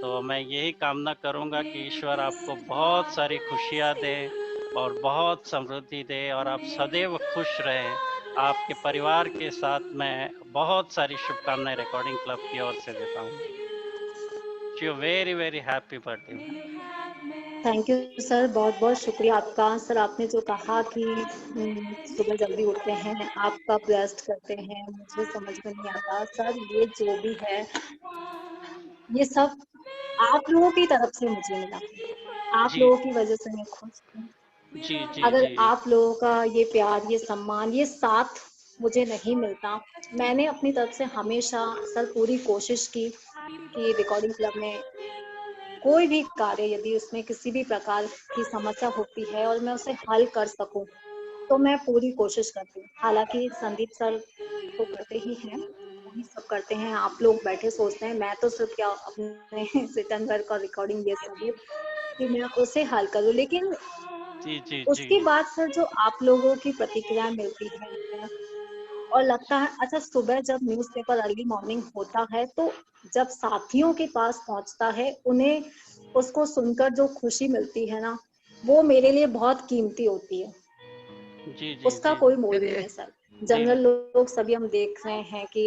तो मैं यही कामना करूंगा कि ईश्वर आपको बहुत सारी खुशियां दे और बहुत समृद्धि दे और आप सदैव खुश रहें। आपके परिवार के साथ मैं बहुत सारी शुभकामनाएं रिकॉर्डिंग क्लब की ओर से देता हूँ। Very very happy birthday. Thank you sir, बहुत बहुत शुक्रिया आपका। सर आपने जो कहा कि सुबह जल्दी उठते हैं, आप कब रेस्ट करते हैं, मुझे समझ में नहीं आता सर। ये जो भी है ये सब आप लोगों की तरफ से मुझे मिला, आप जी लोगों की वजह से मैं खुश हूँ। जी जी अगर जी आप लोगों का ये प्यार, ये सम्मान, ये साथ मुझे नहीं मिलता। मैंने अपनी तरफ से हमेशा सर पूरी कोशिश की कि रिकॉर्डिंग क्लब में कोई भी कार्य, यदि उसमें किसी भी प्रकार की समस्या होती है और मैं उसे हल कर सकूं, तो मैं पूरी कोशिश करती हूँ। हालांकि संदीप सर तो करते ही हैं, वही सब करते हैं। आप लोग बैठे सोचते हैं, मैं तो सिर्फ क्या अपने सिटन वर्क और रिकॉर्डिंग ये सब कि मैं उसे हल करूँ। लेकिन जी जी जी उसके बाद सर जो आप लोगों की प्रतिक्रिया मिलती है और लगता है, अच्छा सुबह जब न्यूज़पेपर अर्ली मॉर्निंग होता है तो जब साथियों के पास पहुंचता है, उन्हें उसको सुनकर जो खुशी मिलती है ना, वो मेरे लिए बहुत कीमती होती है। जी जी उसका जी कोई मोल नहीं चलिए है सर। जी जनरल लोग सभी हम देख रहे हैं कि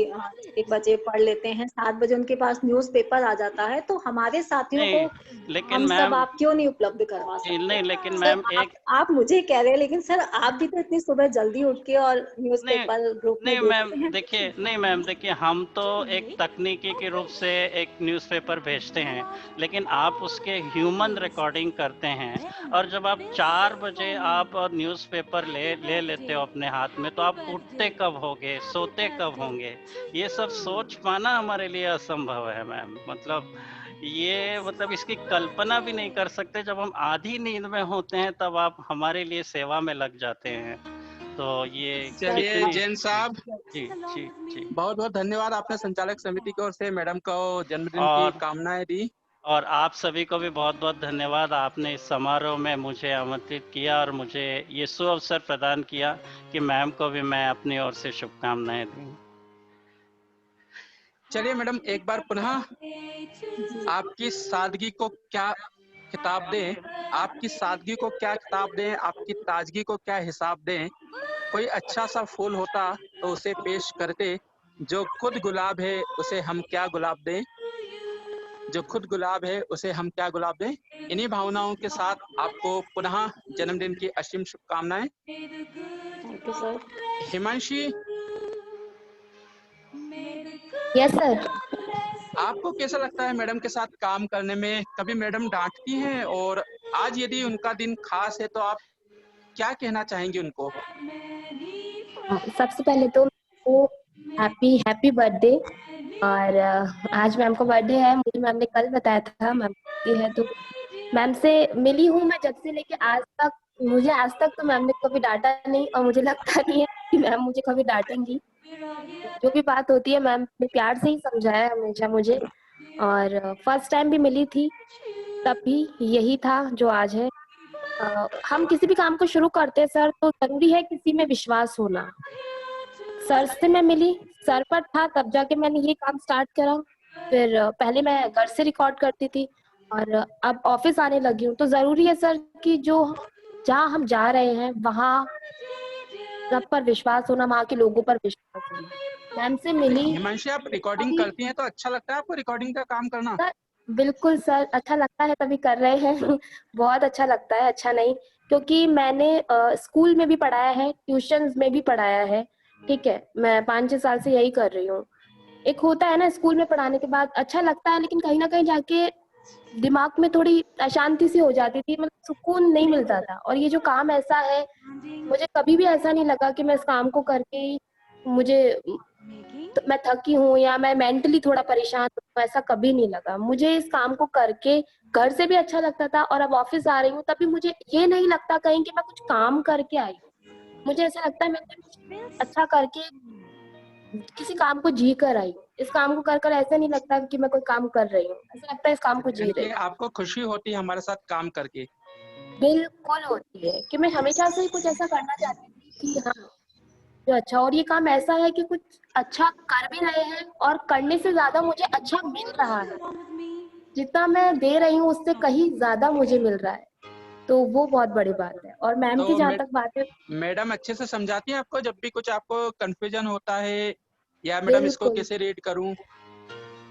1 बजे पढ़ लेते हैं, 7 बजे उनके पास न्यूज़पेपर आ जाता है, तो हमारे साथियों को नहीं लेकिन हम सब मैम आप क्यों नहीं उपलब्ध करवा सकते? नहीं लेकिन सर मैम एक आप मुझे कह रहे हैं, लेकिन सर आप भी तो इतनी सुबह जल्दी उठ के और नहीं न्यूज़पेपर ग्रुप में नहीं मैम देखते हैं। देखिए, नहीं मैम देखिए, हम तो एक तकनीकी के रूप से एक न्यूज़पेपर भेजते हैं, लेकिन आप उसके ह्यूमन रिकॉर्डिंग करते हैं। और जब आप 4 बजे आप न्यूज़पेपर ले लेते हो अपने हाथ में, तो आप उठते कब होगे, सोते कब होंगे? ये सब सोच पाना हमारे लिए असंभव है मैम। मतलब इसकी कल्पना भी नहीं कर सकते। जब हम आधी नींद में होते हैं तब आप हमारे लिए सेवा में लग जाते हैं। तो ये सर चलिए कितनी जैन साहब, जी जी जी। बहुत बहुत धन्यवाद। आपने संचालक समिति की ओर से मैडम को जन्मदिन की और कामनाएं दी। और आप सभी को भी बहुत बहुत धन्यवाद। आपने इस समारोह में मुझे आमंत्रित किया और मुझे ये सुअवसर प्रदान किया कि मैम को भी मैं अपनी ओर से शुभकामनाएं दूं। चलिए मैडम, एक बार पुनः आपकी सादगी को क्या खिताब दें, आपकी सादगी को क्या खिताब दें, आपकी ताजगी को क्या हिसाब दें। कोई अच्छा सा फूल होता तो उसे पेश करते, जो खुद गुलाब है उसे हम क्या गुलाब दें, जो खुद गुलाब है उसे हम क्या गुलाब दें। इन्हीं भावनाओं के साथ आपको पुनः जन्मदिन की असीम शुभकामनाएं। Thank you sir. Himanshi, yes sir. आपको कैसा लगता है मैडम के साथ काम करने में? कभी मैडम डांटती हैं? और आज यदि उनका दिन खास है तो आप क्या कहना चाहेंगे उनको? सबसे पहले तो वो हैप्पी हैप्पी बर्थडे। और आज मैम का बर्थडे है, मुझे मैम ने कल बताया था मैम की है, तो मैम से मिली हूँ मैं जब से लेके आज तक। मुझे आज तक तो मैम ने कभी डांटा नहीं और मुझे लगता नहीं है कि मैम मुझे कभी डांटेंगी। जो भी बात होती है मैम ने प्यार से ही समझाया है हमेशा मुझे। और फर्स्ट टाइम भी मिली थी तब भी यही था जो आज है। हम किसी भी काम को शुरू करते हैं सर, तो जरूरी है किसी में विश्वास होना। सर से मैं मिली, सर पर था तब जाके मैंने ये काम स्टार्ट करा। फिर पहले मैं घर से रिकॉर्ड करती थी और अब ऑफिस आने लगी हूँ। तो जरूरी है सर कि जो जहाँ हम जा रहे हैं वहाँ सब पर विश्वास होना, वहाँ के लोगों पर विश्वास होना। मैम से मिली हिमांशी, आप रिकॉर्डिंग तभी करती हैं तो अच्छा लगता है आपको रिकॉर्डिंग का काम करना? सर, बिल्कुल सर, अच्छा लगता है तभी कर रहे हैं। बहुत अच्छा लगता है, अच्छा नहीं। क्योंकि मैंने स्कूल में भी पढ़ाया है, ट्यूशंस में भी पढ़ाया है। ठीक है, मैं 5-6 साल से यही कर रही हूँ। एक होता है ना, स्कूल में पढ़ाने के बाद अच्छा लगता है, लेकिन कहीं ना कहीं जाके दिमाग में थोड़ी अशांति सी हो जाती थी, मतलब सुकून नहीं मिलता था। और ये जो काम ऐसा है, मुझे कभी भी ऐसा नहीं लगा कि मैं इस काम को करके ही मुझे तो मैं थकी हूँ या मैं मेंटली थोड़ा परेशान हूँ, ऐसा कभी नहीं लगा। मुझे इस काम को करके घर से भी अच्छा लगता था और अब ऑफिस आ रही हूँ तभी मुझे ये नहीं लगता कहीं कि मैं कुछ काम करके आई हूँ। मुझे ऐसा लगता है मैं कुछ अच्छा करके किसी काम को जी कर आई हूँ। इस काम को कर ऐसा नहीं लगता कि मैं कोई काम कर रही हूँ, ऐसा लगता है इस काम को जी यानी रही कि हूँ। आपको खुशी होती है हमारे साथ काम करके। बिल्कुल होती है कि मैं हमेशा से ही कुछ ऐसा करना चाहती थी कि हाँ जो अच्छा, और ये काम ऐसा है कि कुछ अच्छा कर भी रहे हैं और करने से ज्यादा मुझे अच्छा मिल रहा है, जितना मैं दे रही हूँ उससे कहीं ज्यादा मुझे मिल रहा है, तो वो बहुत बड़ी बात है। और मैम की तो जहाँ तक बात है, मैडम अच्छे से समझाती हैं आपको जब भी कुछ आपको कंफ्यूजन होता है, या मैडम इसको बिल्कुल कैसे रीड करूं?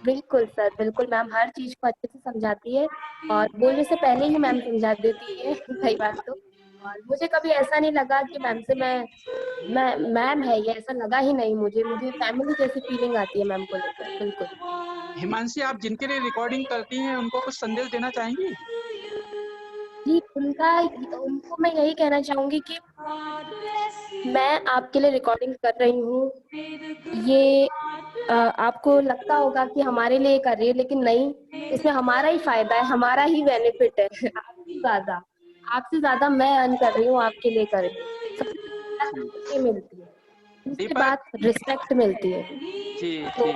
बिल्कुल सर, बिल्कुल मैम हर चीज को अच्छे से समझाती है और बोलने से पहले ही मैम समझा देती है कई बार तो। और मुझे कभी ऐसा नहीं लगा कि मैम से मैं मैम है ये, ऐसा लगा ही नहीं मुझे फैमिली जैसी फीलिंग आती है मैम को लेकर। बिल्कुल हिमांशी, आप जिनके लिए रिकॉर्डिंग करती हैं उनको कुछ संदेश देना चाहेंगी? जी, उनको मैं यही कहना चाहूंगी कि मैं आपके लिए रिकॉर्डिंग कर रही हूँ, ये आपको लगता होगा कि हमारे लिए कर रही है, लेकिन नहीं, इसमें हमारा ही फायदा है, हमारा ही बेनिफिट है आपसे ज्यादा मैं अर्न कर रही हूँ, आपके लिए कर रही हूँ। सबसे पहले खुशी मिलती है, दूसरी दीपक। बात रिस्पेक्ट मिलती है, जी तो जी।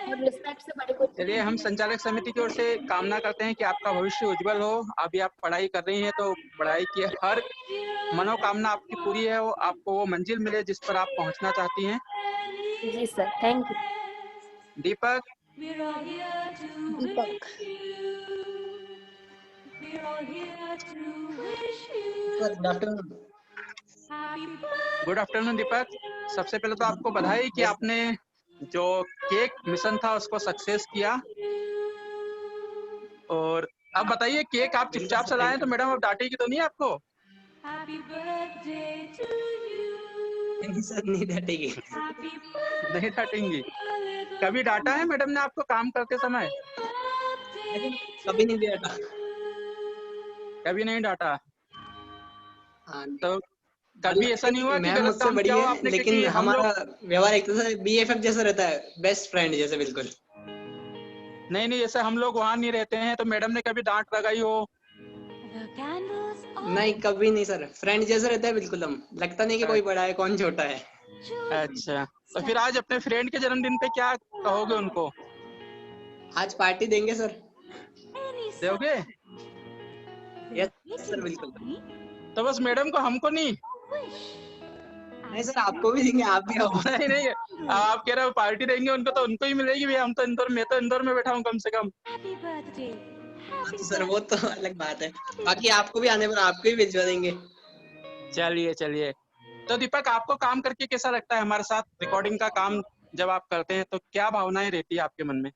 और रिस्पेक्ट से बड़ी कोई चीज चलिए, हम संचालक समिति की ओर से कामना करते हैं कि आपका भविष्य उज्जवल हो। अभी आप पढ़ाई कर रही हैं तो पढ़ाई की हर मनोकामना आपकी पूरी है, वो आपको वो मंजिल मिले जिस पर आप पहुंचना चाहती हैं। नहीं। जी sir, thank you. Deepak. We're all here to Deepak. wish you. We're all here to wish you sir good afternoon. happy good afternoon birthday Deepak. सबसे पहले तो आपको बधाई कि यस आपने जो केक मिशन था उसको सक्सेस किया। to you. और अब बताइए, केक आप बिल्कुल चुपचाप सर, से लाए थैंक तो यू। मैडम अब डांटेगी तो नहीं आपको? Happy birthday to you. नहीं सर, नहीं डांटेगी। Happy नहीं डांटेंगी? birthday, little कभी डांटा है मैडम ने आपको काम करते समय? नहीं birthday सर, कभी नहीं दिया था। कभी नहीं डांटा? हाँ, तो मतलब कभी ऐसा नहीं हुआ कि मैम गलत मुझसे काम बड़ी किया हो है, आपने? लेकिन क्योंकि हम लोग हमारा व्यवहार एक तरह से बीएफएफ जैसा रहता है, बेस्ट फ्रेंड जैसे बिल्कुल। नहीं नहीं, जैसे हम लोग वहां नहीं रहते हैं तो मैडम ने कभी डांट लगाई हो? The candles नहीं, are कभी नहीं सर, फ्रेंड जैसा रहता है बिल्कुल। हम लगता नहीं कि कोई बड़ा है कौन छोटा है। अच्छा, तो फिर आज अपने फ्रेंड के जन्मदिन पे क्या कहोगे उनको? आज पार्टी देंगे सर। any दोगे? यस सर, बिल्कुल। तो बस मैडम को, हमको नहीं? wish. नहीं सर, आपको भी देंगे, आप भी आओ। नहीं नहीं, आप कह रहे हो पार्टी देंगे उनको, तो उनको ही मिलेगी भैया। हम तो इंदौर, मैं तो इंदौर में बैठा हूँ कम से कम। Happy birthday. हाँ Happy तो सर वो birthday. तो अलग बात है, बाकी आपको भी आने पर आपको भी भिजवा देंगे। चलिए चलिए। तो दीपक, आपको काम करके कैसा लगता है हमारे साथ? रिकॉर्डिंग का काम जब आप करते हैं तो क्या भावनाएं रहती है आपके मन में?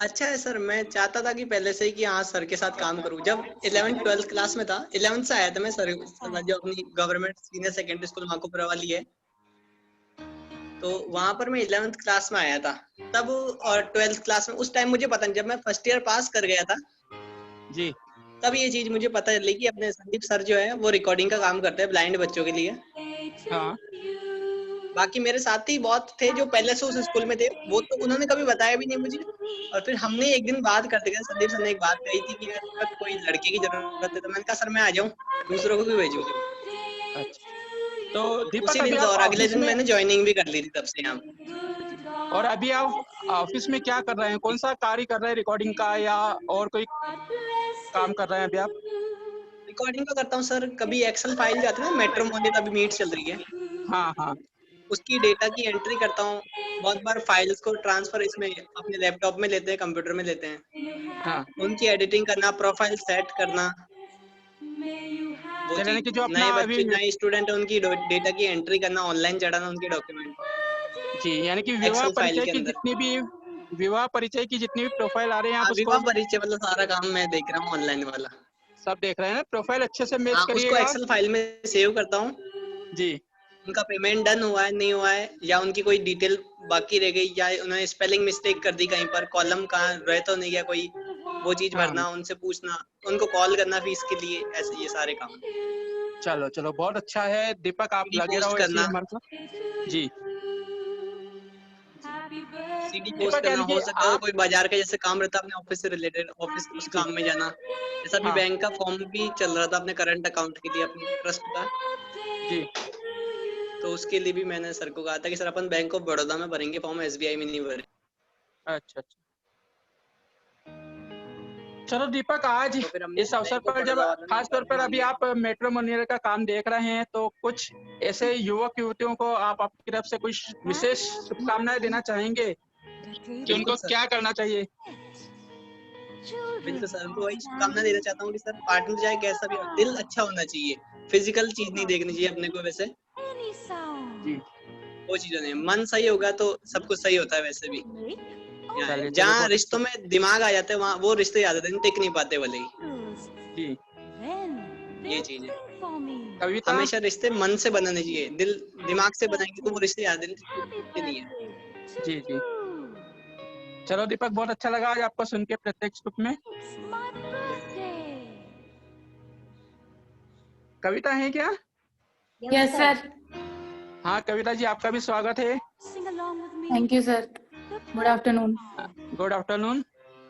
अच्छा है सर, मैं चाहता था कि पहले से ही कि हाँ सर के साथ काम करूं। जब 11th-12th क्लास में था, 11th से आया था मैं सर, जो अपनी गवर्नमेंट सीनियर सेकेंडरी स्कूल माकोपुरा वाली है, तो वहां पर मैं 11th क्लास में आया था तब। और 12th क्लास में उस टाइम मुझे पता नहीं, जब मैं फर्स्ट ईयर पास कर गया था जी। तब ये चीज मुझे पता चली कि अपने संदीप सर जो है वो रिकॉर्डिंग का काम करते हैं ब्लाइंड बच्चों के लिए। हाँ। बाकी मेरे साथी बहुत थे जो पहले से उस स्कूल में थे, वो तो उन्होंने कभी बताया भी नहीं मुझे। और फिर हमने एक दिन बात करते गए, संदीप सर ने एक बात कही थी कि अगर कोई लड़के की जरूरत है, तो मैंने कहा सर मैं आ जाऊं, दूसरों को क्यों भेजूं। अच्छा, तो तो दीपक उसी दिन अभी से, आप और अगले ऑफिस दिन में, मैंने ज्वाइनिंग भी कर ली थी तब से यहाँ। और अभी आप ऑफिस में क्या कर रहे हैं? कौन सा कार्य कर रहे हैं, रिकॉर्डिंग का या और कोई काम कर रहे हैं अभी आप? रिकॉर्डिंग का करता हूँ सर, कभी एक्सेल फाइल जाती है ना, मैट्रिमोनियल अभी मीट चल रही है, हाँ हाँ। उसकी डेटा की एंट्री करता हूँ। बहुत बार फाइल्स को ट्रांसफर इसमें अपने लैपटॉप में लेते हैं, कंप्यूटर में लेते हैं, हाँ, उनकी एडिटिंग करना, प्रोफाइल सेट करना, वो चलिए चीज। कि जो अपना नए अभी, बच्चे, नए स्टूडेंट है, उनकी डेटा की एंट्री करना, ऑनलाइन चढ़ाना उनके डॉक्यूमेंट जी, यानी कि एक्सेल फाइल के अंदर। विवाह परिचय की जितनी भी प्रोफाइल आ रही है आप उसको विवाह परिचय मतलब सारा काम मैं देख रहा हूँ ऑनलाइन वाला। सब देख रहे हैं ना? प्रोफाइल अच्छे से मैच हाँ, उसको करिएगा। एक्सेल फाइल में सेव करता हूँ। जी। उनका पेमेंट डन हुआ है नहीं हुआ है, या उनकी कोई डिटेल बाकी रह गई, या उन्होंने स्पेलिंग मिस्टेक कर दी कहीं पर, कॉलम कहाँ रह तो नहीं गया कोई, वो चीज हाँ, भरना, उनसे पूछना, उनको कॉल करना फीस के लिए, ऐसे ये सारे काम। चलो चलो, बहुत अच्छा है दीपक, आप सीडी लगे पोस्ट रहो ऐसे ही करना, हमारे साथ। जी। सीडी पोस्ट दीपक, करना, यानी कि हो सकता है आप, कोई बाजार का जैसे काम रहता है अपने ऑफिस से रिलेटेड, ऑफिस उस जी, काम में जाना। जैसा अभी हाँ, बैंक का फॉर्म भी चल रहा था अपने करंट अकाउंट के लिए, अपने ट्रस्ट का, जी, तो उसके लिए भी मैंने सर को कहा था कि sir upon bank of Baroda में भरेंगे फॉर्म, एसबीआई में नहीं भरे। अच्छा अच्छा। चलो दीपक, आज तो फिर हमने इस अवसर बैंक को पर जब पड़ोसा वालों ने खास तौर पर जॉब अभी लिया। आप मैट्रिमोनियल का काम देख रहे हैं, तो कुछ ऐसे युवक युवतियों को आप आपकी तरफ से कुछ विशेष शुभकामनाएं देना चाहेंगे कि उनको बिल्कुल सर, क्या करना चाहिए? बिल्कुल सर, उनको वही शुभकामना देना चाहता हूँ कि सर पार्टनर चाहे कैसा भी हो, दिल अच्छा होना चाहिए, फिजिकल चीज नहीं देखनी चाहिए अपने को। वैसे जी, वो चीजें नहीं, मन सही होगा तो सब कुछ सही होता है। वैसे भी चलिए जहाँ बहुत रिश्तों में दिमाग आ जाते हैं वहाँ वो रिश्ते याद आते हैं, टिक नहीं पाते भले ही। जी। ये चीज है, कविता, हमेशा रिश्ते मन से बनाने चाहिए, दिल दिमाग से बनाएंगे तो वो रिश्ते याद नहीं है। जी जी। चलो दीपक, बहुत अच्छा लगा आज आपको सुन के प्रत्यक्ष रूप में। कविता है क्या? Yes sir. हाँ कविता जी, आपका भी स्वागत है। Thank you sir. Good afternoon. Good afternoon.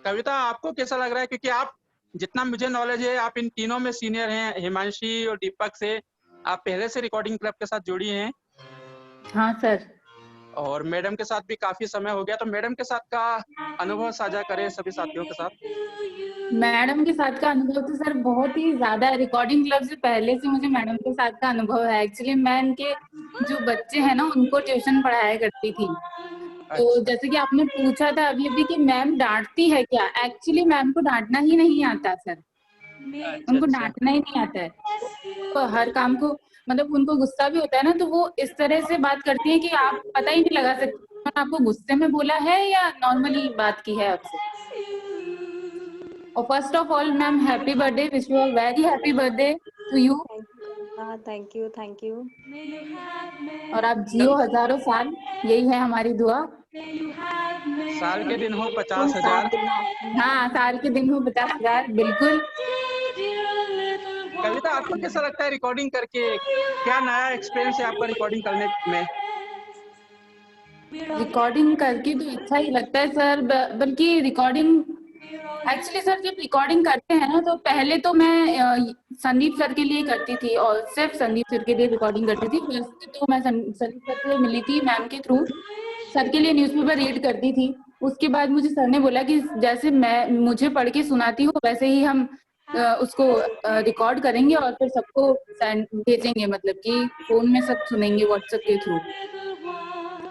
Kavita, आपको कैसा लग रहा है, क्योंकि आप, जितना मुझे नॉलेज है, आप इन तीनों में सीनियर हैं, हिमांशी और दीपक से आप पहले से रिकॉर्डिंग क्लब के साथ जुड़ी हैं हाँ सर। और मैडम के साथ भी काफी समय हो गया, तो मैडम के साथ का अनुभव साझा करें सभी साथियों के साथ। मैडम के साथ का अनुभव तो सर बहुत ही ज्यादा है। रिकॉर्डिंग क्लब से पहले से मुझे मैडम के साथ का अनुभव है। एक्चुअली मैं इनके जो बच्चे हैं ना उनको ट्यूशन पढ़ाया करती थी। तो अच्छा जैसे कि आपने पूछा था अभी अभी कि मैम डांटती है क्या, एक्चुअली मैम को डांटना ही नहीं आता सर। अच्छा उनको अच्छा। डांटना ही नहीं आता है। तो हर काम को मतलब उनको गुस्सा भी होता है ना, तो वो इस तरह से बात करती है कि आप पता ही नहीं लगा सकते उन्होंने आपको गुस्से में बोला है या नॉर्मली बात की है आपसे। और first of all ma'am, happy birthday, wish you a very happy birthday to you. Thank you, thank you. और आप जियो हजारों साल, यही है हमारी दुआ। साल के दिन हो तुम 50,000। साथ देना। हाँ, साल के दिन हो 50,000, बिल्कुल। कविता, आपको कैसा लगता है रिकॉर्डिंग करके? क्या नया एक्सपीरियंस है आपका रिकॉर्डिंग करने में? रिकॉर्डिंग करके तो अच्छा ही लगता है सर, बल्कि रिकॉर्डिंग एक्चुअली सर जब रिकॉर्डिंग करते हैं ना तो पहले तो मैं संदीप सर के लिए करती थी और सिर्फ संदीप सर के लिए रिकॉर्डिंग करती थी। वैसे तो मैं संदीप सर से मिली थी मैम के थ्रू, सर के लिए न्यूज़पेपर रीड करती थी। उसके बाद मुझे सर ने बोला कि जैसे मैं मुझे पढ़ के सुनाती हूँ वैसे ही हम उसको रिकॉर्ड करेंगे और फिर सबको भेजेंगे, मतलब कि फोन में सब सुनेंगे व्हाट्सएप के थ्रू।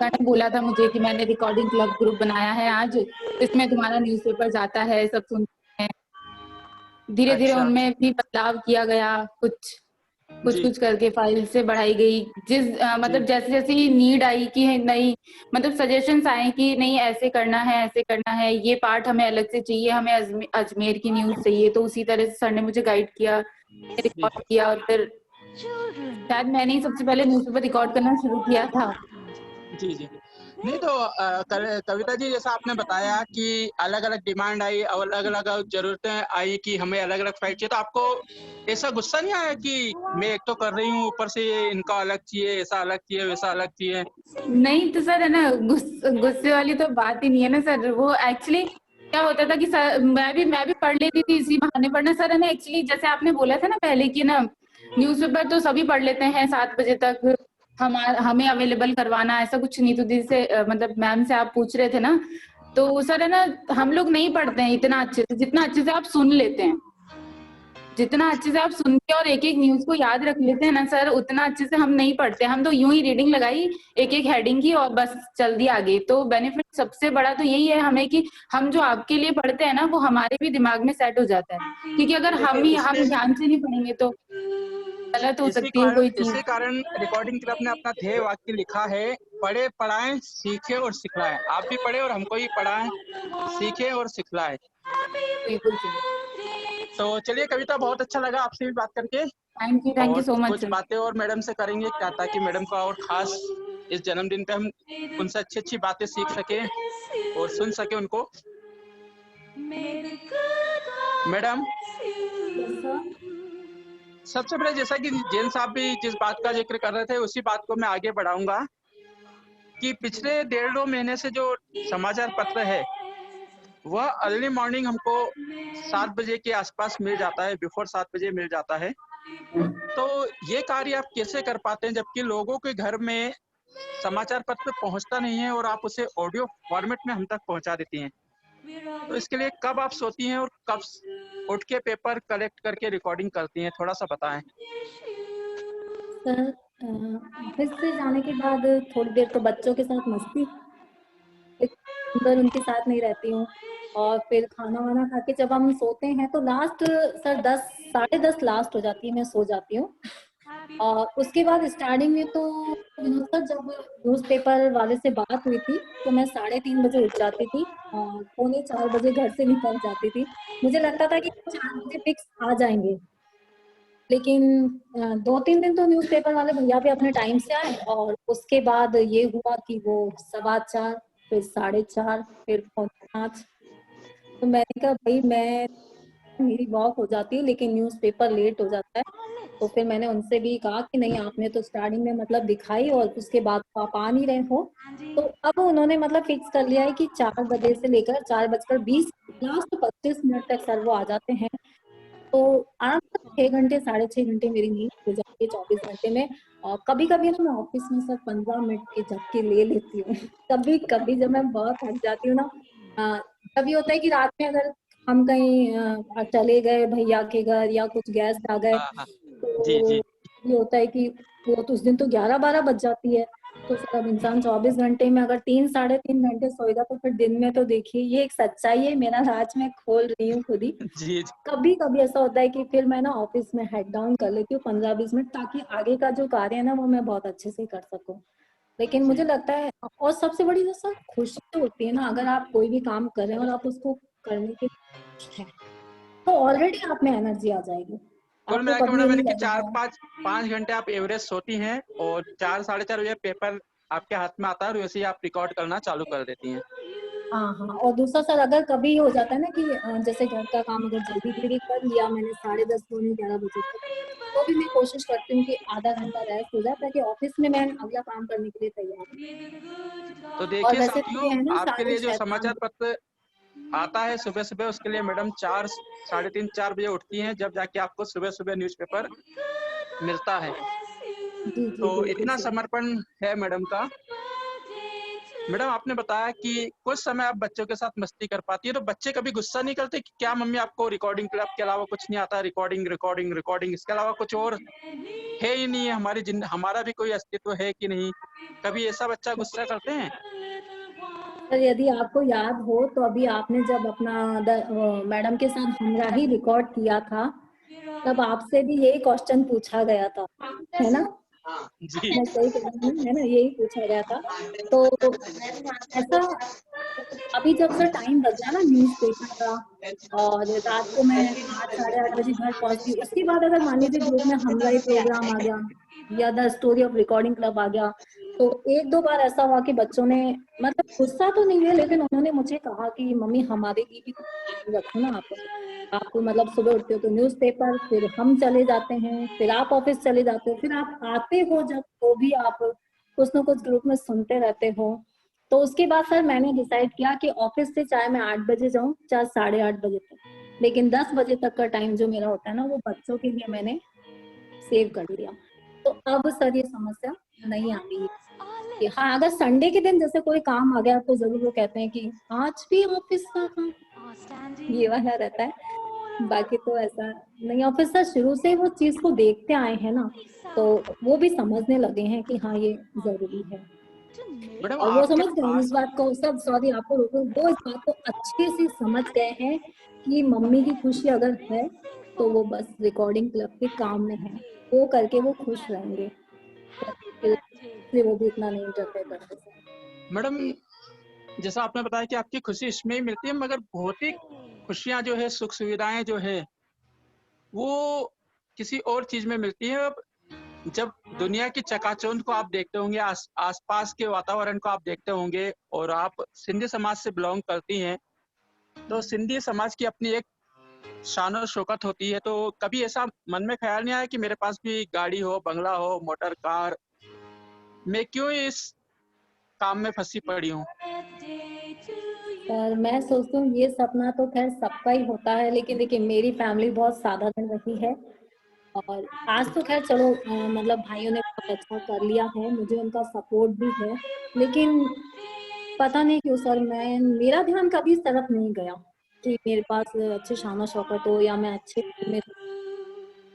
मैंने बोला था मुझे कि मैंने रिकॉर्डिंग क्लब ग्रुप बनाया है आज, इसमें तुम्हारा न्यूज़पेपर जाता है, सब सुनते हैं। धीरे धीरे अच्छा उनमें भी बदलाव किया गया, कुछ कुछ जी कुछ करके फाइल से बढ़ाई गई। जी मतलब जैसे जैसे नीड आई कि नहीं, मतलब सजेशंस आए कि नहीं ऐसे करना है, ऐसे करना है, ये पार्ट हमें अलग से चाहिए, हमें अजमेर की न्यूज चाहिए, तो उसी तरह से सर ने मुझे गाइड किया, जी रिकॉर्ड किया। और फिर शायद मैंने ही सबसे पहले न्यूज़पेपर रिकॉर्ड करना शुरू किया था। जी जी। नहीं तो कविता जी, जैसा आपने बताया कि अलग अलग डिमांड आई और अलग अलग जरूरतें आई कि हमें अलग अलग फाइल चाहिए, तो आपको ऐसा गुस्सा नहीं आया कि मैं एक तो कर रही हूँ, ऊपर से ये इनका अलग चाहिए, ऐसा अलग चाहिए, वैसा अलग चाहिए? नहीं तो सर है ना, गुस्से वाली तो बात ही नहीं है ना सर। वो एक्चुअली क्या होता था कि सर मैं भी पढ़ लेती थी इसी बहाने। पढ़ना सर है ना, एक्चुअली जैसे आपने बोला था ना पहले कि ना न्यूज़पेपर तो सभी पढ़ लेते हैं 7 बजे तक, हमें अवेलेबल करवाना ऐसा कुछ नहीं। तो जैसे मतलब मैम से आप पूछ रहे थे ना, तो सर है ना हम लोग नहीं पढ़ते हैं इतना अच्छे से जितना अच्छे से आप सुन लेते हैं। जितना अच्छे से आप सुन के और एक एक न्यूज को याद रख लेते हैं ना सर, उतना अच्छे से हम नहीं पढ़ते। हम तो यूं ही रीडिंग लगाई, एक एक हेडिंग की और बस चल दी आगे। तो बेनिफिट सबसे बड़ा तो यही है हमें कि हम जो आपके लिए पढ़ते हैं ना वो हमारे भी दिमाग में सेट हो जाता है। क्योंकि अगर देखिए, हम ध्यान से नहीं पढ़ेंगे तो गलत हो सकती है कोई चीज। इसी कारण रिकॉर्डिंग क्लब ने अपना ध्येय वाक्य लिखा है, पढ़े पढ़ाएं सीखे और सिखलाएं। आप भी पढ़े और हमको भी पढ़ाएं, सीखे और सिखलाएं। बिल्कुल सर। तो चलिए कविता, बहुत अच्छा लगा आपसे भी बात करके, थैंक यू और सो मच कुछ सर। बातें और मैडम से करेंगे क्या, ताकि मैडम का और खास इस जन्मदिन पे हम उनसे अच्छी अच्छी बातें सीख सके और सुन सके उनको। मैडम, सबसे पहले जैसा कि जैन साहब भी जिस बात का जिक्र कर रहे थे उसी बात को मैं आगे बढ़ाऊंगा कि पिछले 1.5-2 महीने से जो समाचार पत्र है वह अर्ली मॉर्निंग हमको 7 बजे के आसपास मिल जाता है, बिफोर 7 बजे मिल जाता है। तो ये कार्य आप कैसे कर पाते हैं जबकि लोगों के घर में समाचार पत्र पहुंचता नहीं है और आप उसे ऑडियो फॉर्मेट में हम तक पहुंचा देती हैं? तो इसके लिए कब आप सोती हैं और कब उठ के पेपर कलेक्ट करके रिकॉर्डिंग करती हैं, थोड़ा सा बताएं। सर ऑफिस से जाने के बाद थोड़ी देर तो बच्चों के साथ मस्ती, अंदर उनके साथ नहीं रहती हूँ। और फिर खाना वाना खा के जब हम सोते हैं तो लास्ट सर 10 साढ़े 10 लास्ट हो जाती है, मैं सो जाती हूँ। और उसके बाद स्टार्टिंग में तो विनोद सर जब न्यूज़पेपर वाले से बात हुई थी तो मैं 3:30 बजे उठ जाती थी और 3:45 बजे घर से निकल जाती थी। मुझे लगता था कि 4 बजे फिक्स आ जाएंगे, लेकिन 2-3 दिन तो न्यूज़पेपर वाले भैया भी अपने टाइम से आए और उसके बाद ये हुआ कि वो 4:15, फिर 4:30, फिर 4:45। तो मैंने कहा भाई मेरी वॉक हो जाती है लेकिन न्यूज़पेपर लेट हो जाता है। तो फिर मैंने उनसे भी कहा कि नहीं, आपने तो स्टार्टिंग में मतलब दिखाई और उसके बाद तो आप आ नहीं रहे हो। तो अब उन्होंने मतलब फिक्स कर लिया है कि 4 बजे से लेकर 4:20 लास्ट 25 मिनट तक सर वो आ जाते हैं। तो आराम से 6 घंटे 6.5 घंटे मेरी नींद हो जाती है 24 घंटे में। और कभी कभी ना मैं ऑफिस में सर 15 मिनट के झपके ले लेती हूँ। कभी कभी जब मैं बहुत थक जाती हूँ ना, कभी होता है कि रात में अगर हम कहीं चले गए भैया के घर या कुछ गेस्ट आ गए, हाँ, जी तो जी ये होता है कि वो तो उस दिन तो 11-12 बज जाती है। तो सर अब इंसान 24 घंटे में अगर 3-3.5 घंटे सोएगा तो फिर दिन में तो देखिए, ये एक सच्चाई है, मेरा राज मैं खोल रही हूँ खुद ही। जी जी कभी कभी ऐसा होता है कि फिर मैं ना ऑफिस में हेड डाउन कर लेती हूँ 15-20 मिनट, ताकि आगे का जो कार्य है ना वो मैं बहुत अच्छे से कर सकूं। लेकिन मुझे जी लगता है, और सबसे बड़ी जो सर खुशी तो होती है ना, अगर आप कोई भी काम कर रहे हैं और आप उसको करने के खुश हैं, तो ऑलरेडी आप में एनर्जी आ जाएगी। कुल आपको मिला के कभी मैंने ये मैंने नहीं कि लगेगा। 4-5 घंटे आप एवरेज सोती हैं और 4-4:30 बजे पेपर आपके हाथ में आता है और वैसे ही आप रिकॉर्ड करना चालू कर देती हैं। हाँ हाँ, और दूसरा सर अगर कभी हो जाता है ना कि जैसे घर का काम अगर जल्दी जल्दी कर लिया मैंने 10:30 11 बजे तक, तो भी मैं कोशिश करती हूँ कि आधा घंटा रेस्ट हो जाए ताकि ऑफिस में मैं अगला काम करने के लिए तैयार हूँ। तो और देखिए वैसे तो साथियों, ये है ना, आपके सारे लिए जो शैतान। समाचार पत्र आता है सुबह सुबह, उसके लिए मैडम 4 साढ़े 3 4 बजे उठती हैं, जब जाके आपको सुबह सुबह न्यूज़पेपर मिलता है। जी तो जी बिल्कुल इतना सर। समर्पण है मैडम का। मैडम आपने बताया कि कुछ समय आप बच्चों के साथ मस्ती कर पाती है, तो बच्चे कभी गुस्सा नहीं करते कि क्या मम्मी आपको रिकॉर्डिंग क्लब के अलावा कुछ नहीं आता, रिकॉर्डिंग रिकॉर्डिंग रिकॉर्डिंग इसके अलावा कुछ और है ही नहीं है, हमारा भी कोई अस्तित्व है कि नहीं, कभी ऐसा बच्चा गुस्सा करते हैं? सर यदि आपको याद हो तो अभी आपने जब अपना मैडम के साथ हमराही रिकॉर्ड किया था, तब आपसे भी यही क्वेश्चन पूछा गया था, है ना? जी मैं सही कह रही हूँ, है ना? यही पूछा गया था। तो ऐसा, अभी जब सर टाइम बच गया ना न्यूज़पेपर का, और रात को मैं 8 साढ़े 8 बजे घर पहुंचती हूँ, उसके बाद अगर मान लीजिए ग्रुप में हमला ही प्रोग्राम आ गया या the story of recording club आ गया, तो 1-2 बार ऐसा हुआ कि बच्चों ने मतलब गुस्सा तो नहीं है, लेकिन उन्होंने मुझे कहा कि मम्मी हमारे लिए भी टाइम रखो ना आप मतलब सुबह उठते हो तो न्यूज़पेपर, फिर हम चले जाते हैं, फिर आप ऑफिस चले जाते हो, फिर आप आते हो जब तो भी आप कुछ ना कुछ ग्रुप में सुनते रहते हो। तो उसके बाद सर मैंने डिसाइड किया कि ऑफिस से चाहे मैं 8 बजे जाऊं चाहे 8:30 बजे तक, लेकिन 10 बजे तक का टाइम जो मेरा होता है ना वो बच्चों के लिए मैंने सेव कर लिया। तो अब सर ये समस्या नहीं आ रही है कि हाँ, अगर संडे के दिन जैसे कोई काम आ गया तो जरूर वो कहते हैं कि आज भी ऑफिस का काम, ये वाला रहता है। बाकी तो ऐसा नहीं, ऑफिस सर शुरू से वो चीज को देखते आए हैं ना, तो वो भी समझने लगे हैं कि हाँ ये जरूरी है। मैडम और वो आपके समझ गए हैं पास इस बात को, सब सॉरी आपको रोको, वो इस बात को अच्छे से समझ गए हैं कि मम्मी की खुशी अगर है तो वो बस रिकॉर्डिंग क्लब के काम में है, वो करके वो खुश रहेंगे, तो इसलिए वो भी इतना नहीं इंटरफेयर करते सर। मैडम, जैसा आपने बताया कि आपकी खुशी इसमें ही मिलती है, मगर भौतिक खुशियां जो है, सुख सुविधाएं जो है, वो किसी और चीज में मिलती है। अब जब दुनिया की चकाचौंध को आप देखते होंगे, आसपास के वातावरण को आप देखते होंगे, और आप सिंधी समाज से बिलोंग करती हैं, तो सिंधी समाज की अपनी एक शान और शौकत होती है। तो कभी ऐसा मन में ख्याल नहीं आया कि मेरे पास भी गाड़ी हो, बंगला हो, मोटर कार, मैं क्यों इस काम में फंसी पड़ी हूँ? पर मैं सोचती हूँ ये सपना तो खैर सबका ही होता है, लेकिन देखिए मेरी फैमिली बहुत साधारण रही है। और आज तो खैर चलो मतलब भाइयों ने बहुत अच्छा कर लिया है, मुझे उनका सपोर्ट भी है, लेकिन पता नहीं क्यों सर, मेरा ध्यान कभी इस तरफ नहीं गया कि मेरे पास अच्छे शान शौकत हो या मैं अच्छे में,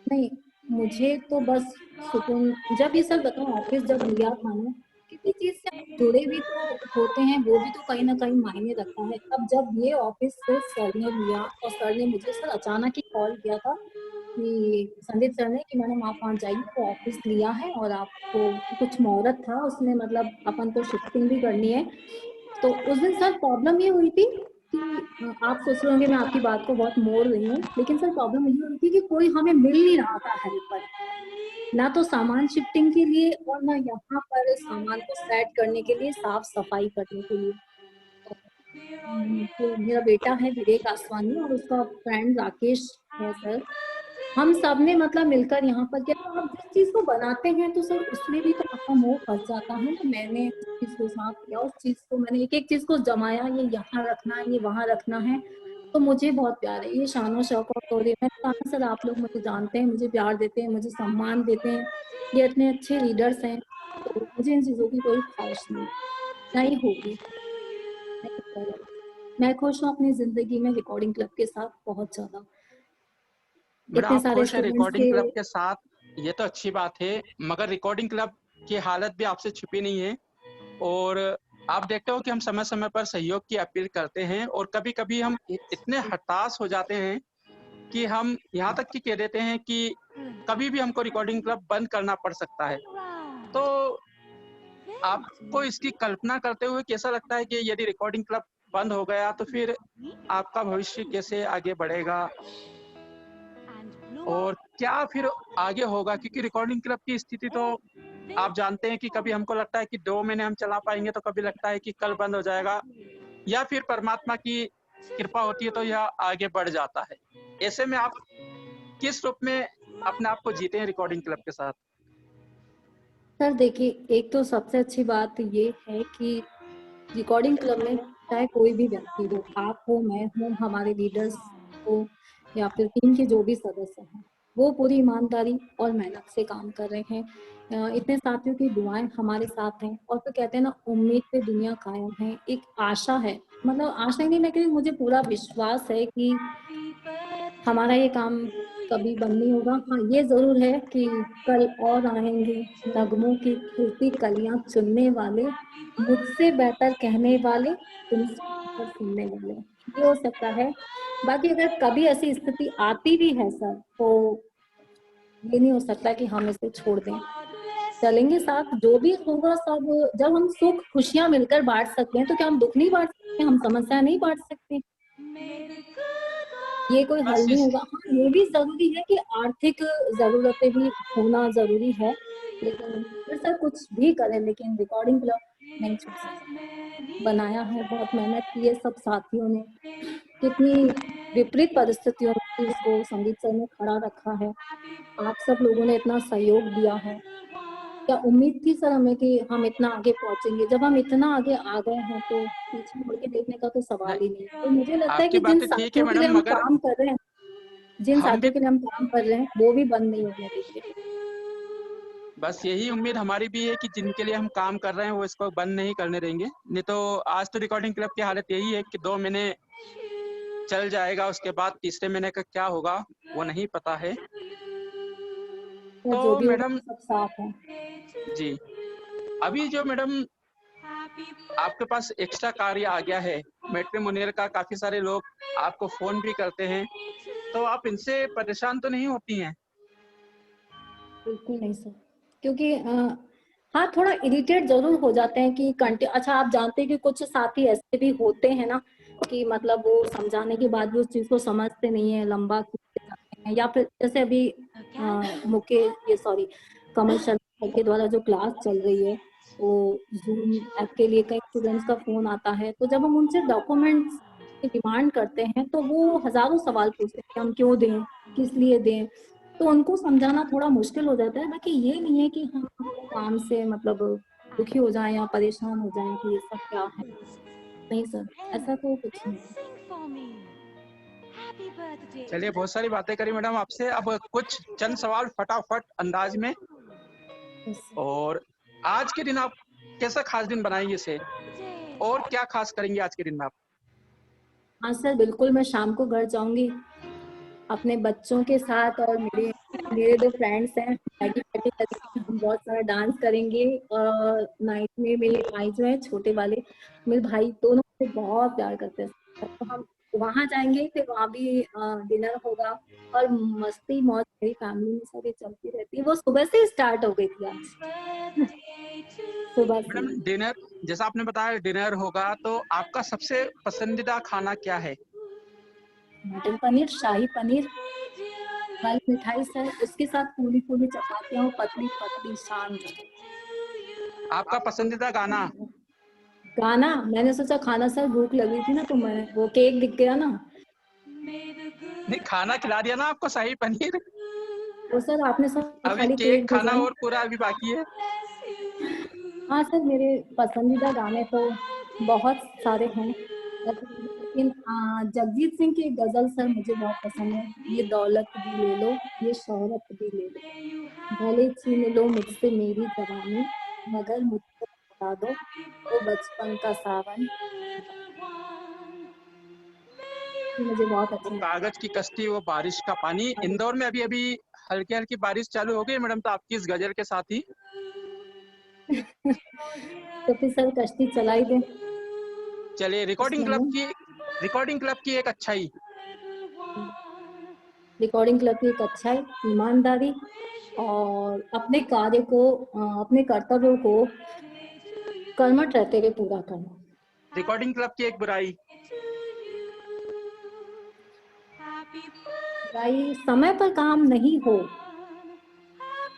नहीं। मुझे तो बस सुकून, जब ये सर बताओ ऑफिस जब लिया था ना, किसी चीज से आप जुड़े भी तो होते हैं, वो भी तो कहीं ना कहीं मायने रखता है। अब जब ये ऑफिस से सर ने लिया और सर ने मुझे सर अचानक ही कॉल किया था कि संदीप सर ने कि मैडम आप वहाँ जाइए, तो ऑफिस लिया है और आपको कुछ मुहूर्त था उसमें, मतलब अपन को शिफ्टिंग भी करनी है। तो उस दिन सर प्रॉब्लम ये हुई थी कि आप सोच रहे होंगे मैं आपकी बात को बहुत मोड़ रही हूँ, लेकिन सर प्रॉब्लम ये हुई थी कि कोई हमें मिल नहीं रहा था हेल्पर, ना तो सामान शिफ्टिंग के लिए और ना यहाँ पर सामान को सेट करने के लिए, साफ सफाई करने के लिए। तो मेरा बेटा है विवेक आसवानी और उसका फ्रेंड राकेश है सर, हम सब ने मतलब मिलकर यहाँ पर किया। तो आप जिस चीज को बनाते हैं तो सर उसमें भी तो आपका मोह फंस जाता है ना। मैंने उस चीज को साफ किया, उस चीज को मैंने एक एक चीज को जमाया, ये यहाँ रखना है, ये वहां रखना है। तो मुझे बहुत प्यार है ये शान शौकत। और मैं कहा सर आप लोग मुझे जानते हैं, मुझे प्यार देते हैं, मुझे सम्मान देते हैं, ये इतने अच्छे लीडर्स हैं, तो मुझे इन चीजों की कोई ख्वाहिश नहीं, नहीं होगी, नहीं सर। मैं खुश हूँ अपनी जिंदगी में रिकॉर्डिंग क्लब के साथ बहुत ज्यादा। मैडम इतने आप सारे खुश हैं स्टूडेंट्स रिकॉर्डिंग के, क्लब के साथ, ये तो अच्छी बात है, मगर रिकॉर्डिंग क्लब की हालत भी आपसे छुपी नहीं है। और आप देखते हो कि हम समय समय पर सहयोग की अपील करते हैं और कभी कभी हम इतने हताश हो जाते हैं कि हम यहाँ तक कि कह देते हैं कि कभी भी हमको रिकॉर्डिंग क्लब बंद करना पड़ सकता है। तो आपको इसकी कल्पना करते हुए कैसा लगता है कि यदि रिकॉर्डिंग क्लब बंद हो गया तो फिर आपका भविष्य कैसे आगे बढ़ेगा और क्या फिर आगे होगा? क्योंकि रिकॉर्डिंग क्लब की स्थिति तो आप जानते हैं कि कभी हमको लगता है कि 2 महीने हम चला पाएंगे, तो कभी लगता है कि कल बंद हो जाएगा, या फिर परमात्मा की कृपा होती है तो यह आगे बढ़ जाता है। ऐसे में आप किस रूप में अपने आप को जीते हैं रिकॉर्डिंग क्लब के साथ? सर देखिए, एक तो सबसे अच्छी बात ये है कि रिकॉर्डिंग क्लब में चाहे कोई भी व्यक्ति हो, आप हो, मैं हूँ, हमारे लीडर्स हो या फिर टीम के जो भी सदस्य हैं, वो पूरी ईमानदारी और मेहनत से काम कर रहे हैं। इतने साथियों की दुआएं हमारे साथ हैं, और फिर कहते हैं ना, उम्मीद पे दुनिया कायम है, एक आशा है, मतलब आशा ही नहीं, लेकिन मुझे पूरा विश्वास है कि हमारा ये काम कभी बंद नहीं होगा। हाँ, ये जरूर है कि कल और आएंगे नगमों की खिलती कलियां चुनने वाले, मुझसे बेहतर कहने वाले, तुमसे बेहतर सुनने वाले, ये हो सकता है। बाकी अगर कभी ऐसी स्थिति आती भी है सर, तो ये नहीं हो सकता कि हम इसे छोड़ दें, चलेंगे साथ, जो भी होगा सब। जब हम सुख खुशियां मिलकर बांट सकते हैं तो क्या हम दुख नहीं बांट सकते? हम समस्या नहीं बांट सकते? ये कोई हल बस नहीं इस होगा। हाँ, ये भी जरूरी है कि आर्थिक जरूरतें भी होना जरूरी है, लेकिन फिर सर कुछ भी करें, लेकिन रिकॉर्डिंग क्लब नहीं छोड़ सकते। बनाया है, बहुत मेहनत की है सब साथियों ने, कितनी विपरीत परिस्थितियों में भी इसको संदीप सर ने खड़ा रखा है, आप सब लोगों ने इतना सहयोग दिया है। क्या उम्मीद थी सर हमें कि हम इतना आगे पहुंचेंगे? जब हम इतना आगे आ गए हैं तो पीछे मुड़ के देखने का तो सवाल ही नहीं, नहीं है। तो मुझे लगता है आपकी कि जिन बातें ठीक है साथियों के लिए मैडम, हम मगर काम कर रहे हैं, जिन हम भी साथियों के लिए हम काम कर रहे हैं, वो भी बंद नहीं होने देंगे। बस यही उम्मीद हमारी भी है कि जिनके लिए हम काम कर रहे हैं वो इसको बंद नहीं करने देंगे। नहीं तो आज तो रिकॉर्डिंग क्लब की हालत यही है कि 2 महीने चल जाएगा, उसके बाद तीसरे महीने का क्या होगा वो नहीं पता है। तो तो जो भी होगा मैडम सब साथ हैं। जी, अभी जो मैडम आपके पास एक्स्ट्रा कार्य आ गया है मैट्रिमोनियल का, काफी सारे लोग आपको फोन भी करते हैं, तो आप इनसे परेशान तो नहीं होती हैं? बिल्कुल नहीं सर, क्योंकि हाँ, थोड़ा इरिटेट जरूर हो जाते हैं कि अच्छा आप जानते हैं कि कुछ साथी ऐसे भी होते हैं ना कि मतलब वो समझाने के बाद भी उस चीज को समझते नहीं है, लंबा खींचते जाते हैं, या फिर जैसे अभी कमल शर्मा के द्वारा जो क्लास चल रही है, वो जूम ऐप के लिए कई स्टूडेंट्स का फोन आता है, तो जब हम उनसे डॉक्यूमेंट्स की डिमांड करते हैं तो वो हजारों सवाल पूछते हैं कि हम क्यों दें, किस लिए दें, तो उनको समझाना थोड़ा मुश्किल हो जाता है। बाकी ये नहीं है कि हम काम से मतलब दुखी हो जाएं या परेशान हो जाएं कि ये सब क्या है, नहीं सर, ऐसा तो कुछ नहीं है। चलिए, बहुत सारी बातें करी मैडम आपसे, अब कुछ चंद सवाल फटाफट अंदाज में। बस और आज के दिन आप कैसा खास दिन बनाएंगे इसे? और क्या खास करेंगे आज के दिन में आप? हाँ सर, बिल्कुल मैं शाम को घर जाऊंगी अपने बच्चों के साथ, और मेरे मेरे 2 फ्रेंड्स हैं, मैगी पार्टी करेंगे, हम बहुत सारा डांस करेंगे। और नाइट में मेरे भाई जो है छोटे वाले, मेरे भाई दोनों मुझे बहुत प्यार करते हैं, तो हम वहां जाएंगे, फिर वहां भी डिनर होगा और मस्ती मौज मेरी फैमिली में सब ये चलती रहती है। वो सुबह से स्टार्ट हो गई थी आज सुबह से। मैडम डिनर, जैसा आपने बताया डिनर होगा, तो आपका सबसे पसंदीदा खाना क्या है? मटर पनीर, शाही पनीर, फल मिठाई सर, उसके साथ पूरी पूरी चपातियाँ और पतली पतली शान। आपका पसंदीदा गाना? गाना मैंने सोचा खाना सर, भूख लगी थी ना तो मैं वो केक दिख गया ना, नहीं, खाना खिला दिया ना आपको, शाही पनीर। तो सर आपने सब अभी खाली केक केक खाना भेजा ना। और पूरा अभी बाकी है। हाँ सर, मेरे पसंदीदा गाने तो बहुत सारे हैं, लेकिन जगजीत सिंह की एक गजल सर मुझे बहुत पसंद है। ये दौलत भी ले लो, ये शोहरत भी ले लो, भले छीन लो मुझसे मेरी जवानी, मगर मुझको बता दो वो बचपन का सावन। ये मुझे बहुत वो अच्छा लगता कागज की कश्ती, वो बारिश का पानी। है। इंदौर में अभी अभी हल्की हल्की बारिश चालू हो गई मैडम, तो आपकी इस गजल के साथ ही तो फिर सर कश्ती चला ही दे चलिए। इसमें ना। रिकॉर्डिंग क्लब की एक अच्छाई। रिकॉर्डिंग क्लब की एक अच्छाई, ईमानदारी और अपने कार्य को, अपने कर्तव्यों को कर्मठ रहते हुए पूरा करना। रिकॉर्डिंग क्लब की एक बुराई। भाई समय पर काम नहीं हो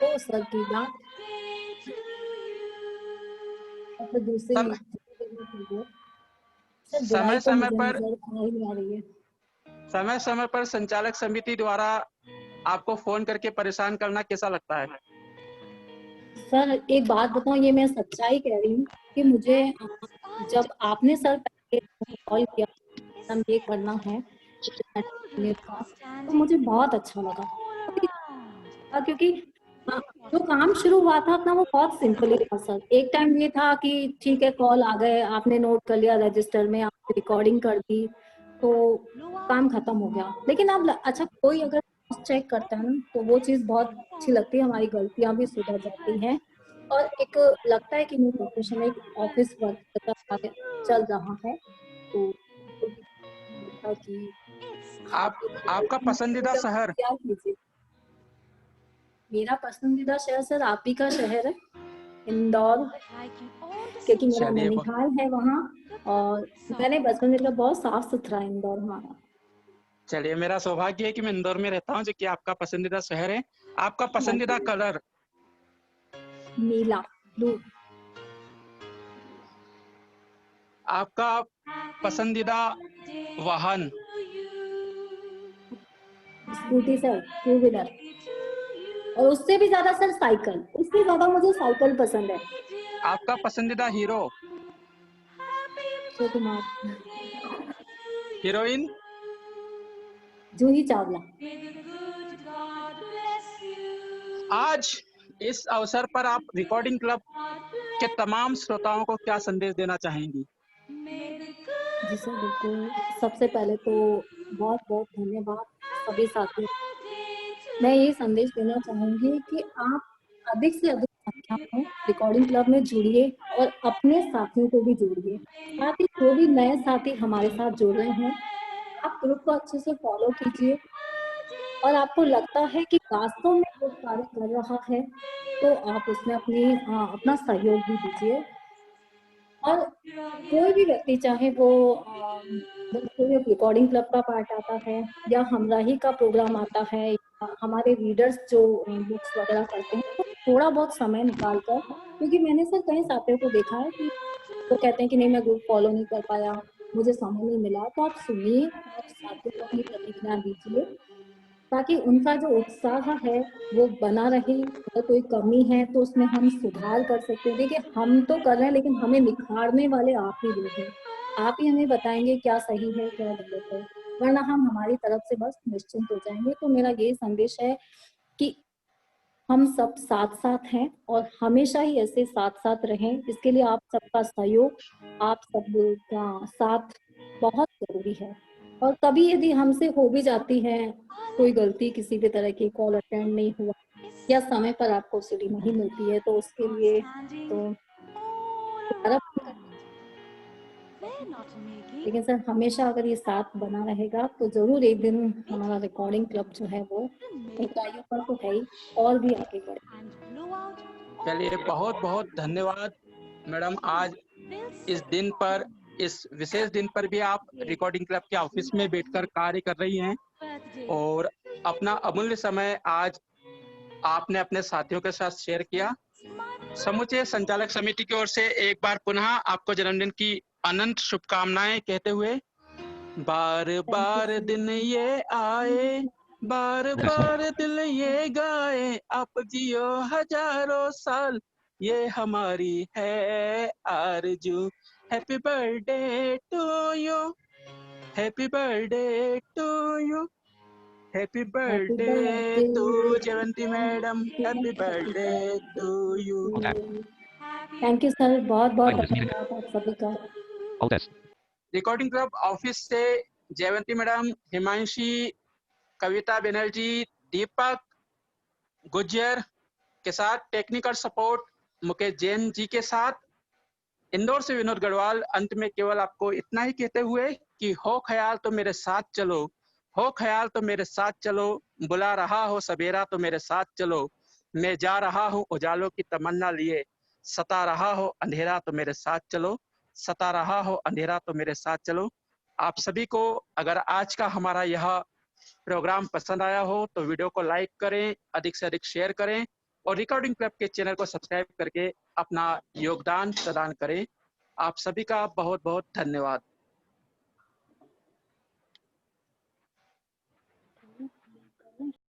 तो सर की डांट, और फिर दूसरी सम, सर बुराई समय तो समय मुझे पर नजर आ ही नहीं आ रही है। समय समय पर संचालक समिति द्वारा आपको फोन करके परेशान करना कैसा लगता है? सर एक बात बताऊं, ये मैं सच्चाई कह रही हूँ कि मुझे जब आपने सर कॉल किया हम ये करना है मिनट का, तो मुझे बहुत अच्छा लगा, क्योंकि जो काम शुरू हुआ था अपना वो बहुत सिंपल ही था सर। एक टाइम ये था कि ठीक है कॉल आ गए, आपने नोट कर लिया रजिस्टर में, आपने रिकॉर्डिंग कर दी तो काम खत्म हो गया। लेकिन अब अच्छा कोई अगर चेक करता है ना तो वो चीज बहुत अच्छी लगती है, हमारी गलतियां भी सुधर जाती हैं, और एक लगता है कि नहीं प्रोफेशन एक ऑफिस वर्क चल रहा है। तो लगता है कि आप आपका पसंदीदा शहर? क्या कीजिए। मेरा पसंदीदा शहर सर आप ही का शहर है, इंदौर, क्योंकि मेरा चलिए, ननिहाल है वहाँ, और मैंने बचपन में बहुत साफ सुथरा इंदौर हमारा। चलिए, मेरा सौभाग्य है कि मैं इंदौर में रहता हूँ, जो कि आपका पसंदीदा शहर है। आपका पसंदीदा कलर? नीला, ब्लू। आपका पसंदीदा वाहन? स्कूटी सर, टू व्हीलर, और उससे भी ज्यादा सर साइकिल, उससे ज्यादा मुझे साइकिल पसंद है। आपका पसंदीदा हीरो? अक्षय कुमार, हीरोइन? जूही चावला। आज इस अवसर पर आप रिकॉर्डिंग क्लब के तमाम श्रोताओं को क्या संदेश देना चाहेंगी? जी सर बिल्कुल, सबसे पहले तो बहुत बहुत धन्यवाद सभी साथियों। मैं ये संदेश देना चाहूंगी कि आप अधिक से अधिक संख्या में रिकॉर्डिंग क्लब में जुड़िए और अपने साथियों को भी जोड़िए। साथ ही जो भी नए साथी हमारे साथ जुड़ रहे हैं, आप ग्रुप को अच्छे से फॉलो कीजिए, और आपको लगता है कि वास्तव में वो कार्य कर रहा है तो आप उसमें अपना सहयोग भी दीजिए। और कोई भी व्यक्ति चाहे वो कोई रिकॉर्डिंग क्लब का पार्ट आता है या हमराही का प्रोग्राम आता है या हमारे रीडर्स जो बुक्स वगैरह करते हैं, तो थोड़ा बहुत समय निकाल कर, क्योंकि मैंने सर कई साथियों को देखा है कि वो कहते हैं कि नहीं मैं ग्रुप फॉलो नहीं कर पाया, मुझे समय नहीं मिला, तो आप सुनिए और साथियों को अपनी प्रतिक्रिया दीजिए, ताकि उनका जो उत्साह है वो बना रहे। अगर कोई कमी है तो उसमें हम सुधार कर सकते हैं। देखिए हम तो कर रहे हैं लेकिन हमें निखारने वाले आप ही लोग हैं, आप ही हमें बताएंगे क्या सही है क्या गलत है, वरना हम हमारी तरफ से बस निश्चिंत हो जाएंगे। तो मेरा ये संदेश है कि हम सब साथ साथ हैं और हमेशा ही ऐसे साथ साथ रहें। इसके लिए आप सबका सहयोग, आप सबका साथ बहुत जरूरी है। और कभी यदि हमसे हो भी जाती है कोई गलती, किसी भी तरह की कॉल अटेंड नहीं हुआ या समय पर आपको सीढ़ी नहीं मिलती है, तो उसके लिए तो दोबारा फोन कर, लेकिन सर हमेशा अगर ये साथ बना रहेगा तो जरूर एक दिन हमारा रिकॉर्डिंग क्लब जो है वो ऊंचाइयों पर तो है ही, और भी आगे बढ़े। चलिए, बहुत बहुत धन्यवाद मैडम। आज इस दिन पर, इस विशेष दिन पर भी आप रिकॉर्डिंग क्लब के ऑफिस में बैठकर कार्य कर रही हैं और अपना अमूल्य समय आज आपने अपने साथियों के साथ शेयर किया। समूचे संचालक समिति की ओर से एक बार पुनः आपको जन्मदिन की अनंत शुभकामनाएं कहते हुए, बार बार दिन ये आए, बार बार दिल ये गाए, आप जियो हजारों साल, ये हमारी है आरज़ू। Happy birthday to you, happy birthday to you, happy birthday to Jayanti madam, happy birthday to you. Thank you sir, बहुत बहुत धन्यवाद आप सभी का। रिकॉर्डिंग क्लब ऑफिस से जयवंती मैडम, हिमांशी, कविता बनर्जी, दीपक गुज्जर के साथ टेक्निकल सपोर्ट मुकेश जैन जी के साथ, इंदौर से विनोद गढ़वाल। अंत में केवल आपको इतना ही कहते हुए कि हो ख्याल तो मेरे साथ चलो, हो ख्याल तो मेरे साथ चलो, बुला रहा हो सवेरा तो मेरे साथ चलो, मैं जा रहा हूँ उजालों की तमन्ना लिए, सता रहा हो अंधेरा तो मेरे साथ चलो, सता रहा हो अंधेरा तो मेरे साथ चलो। आप सभी को अगर आज का हमारा यह प्रोग्राम पसंद आया हो तो वीडियो को लाइक करें, अधिक से अधिक शेयर करें और रिकॉर्डिंग क्लब के चैनल को सब्सक्राइब करके अपना योगदान प्रदान करें। आप सभी का बहुत बहुत धन्यवाद।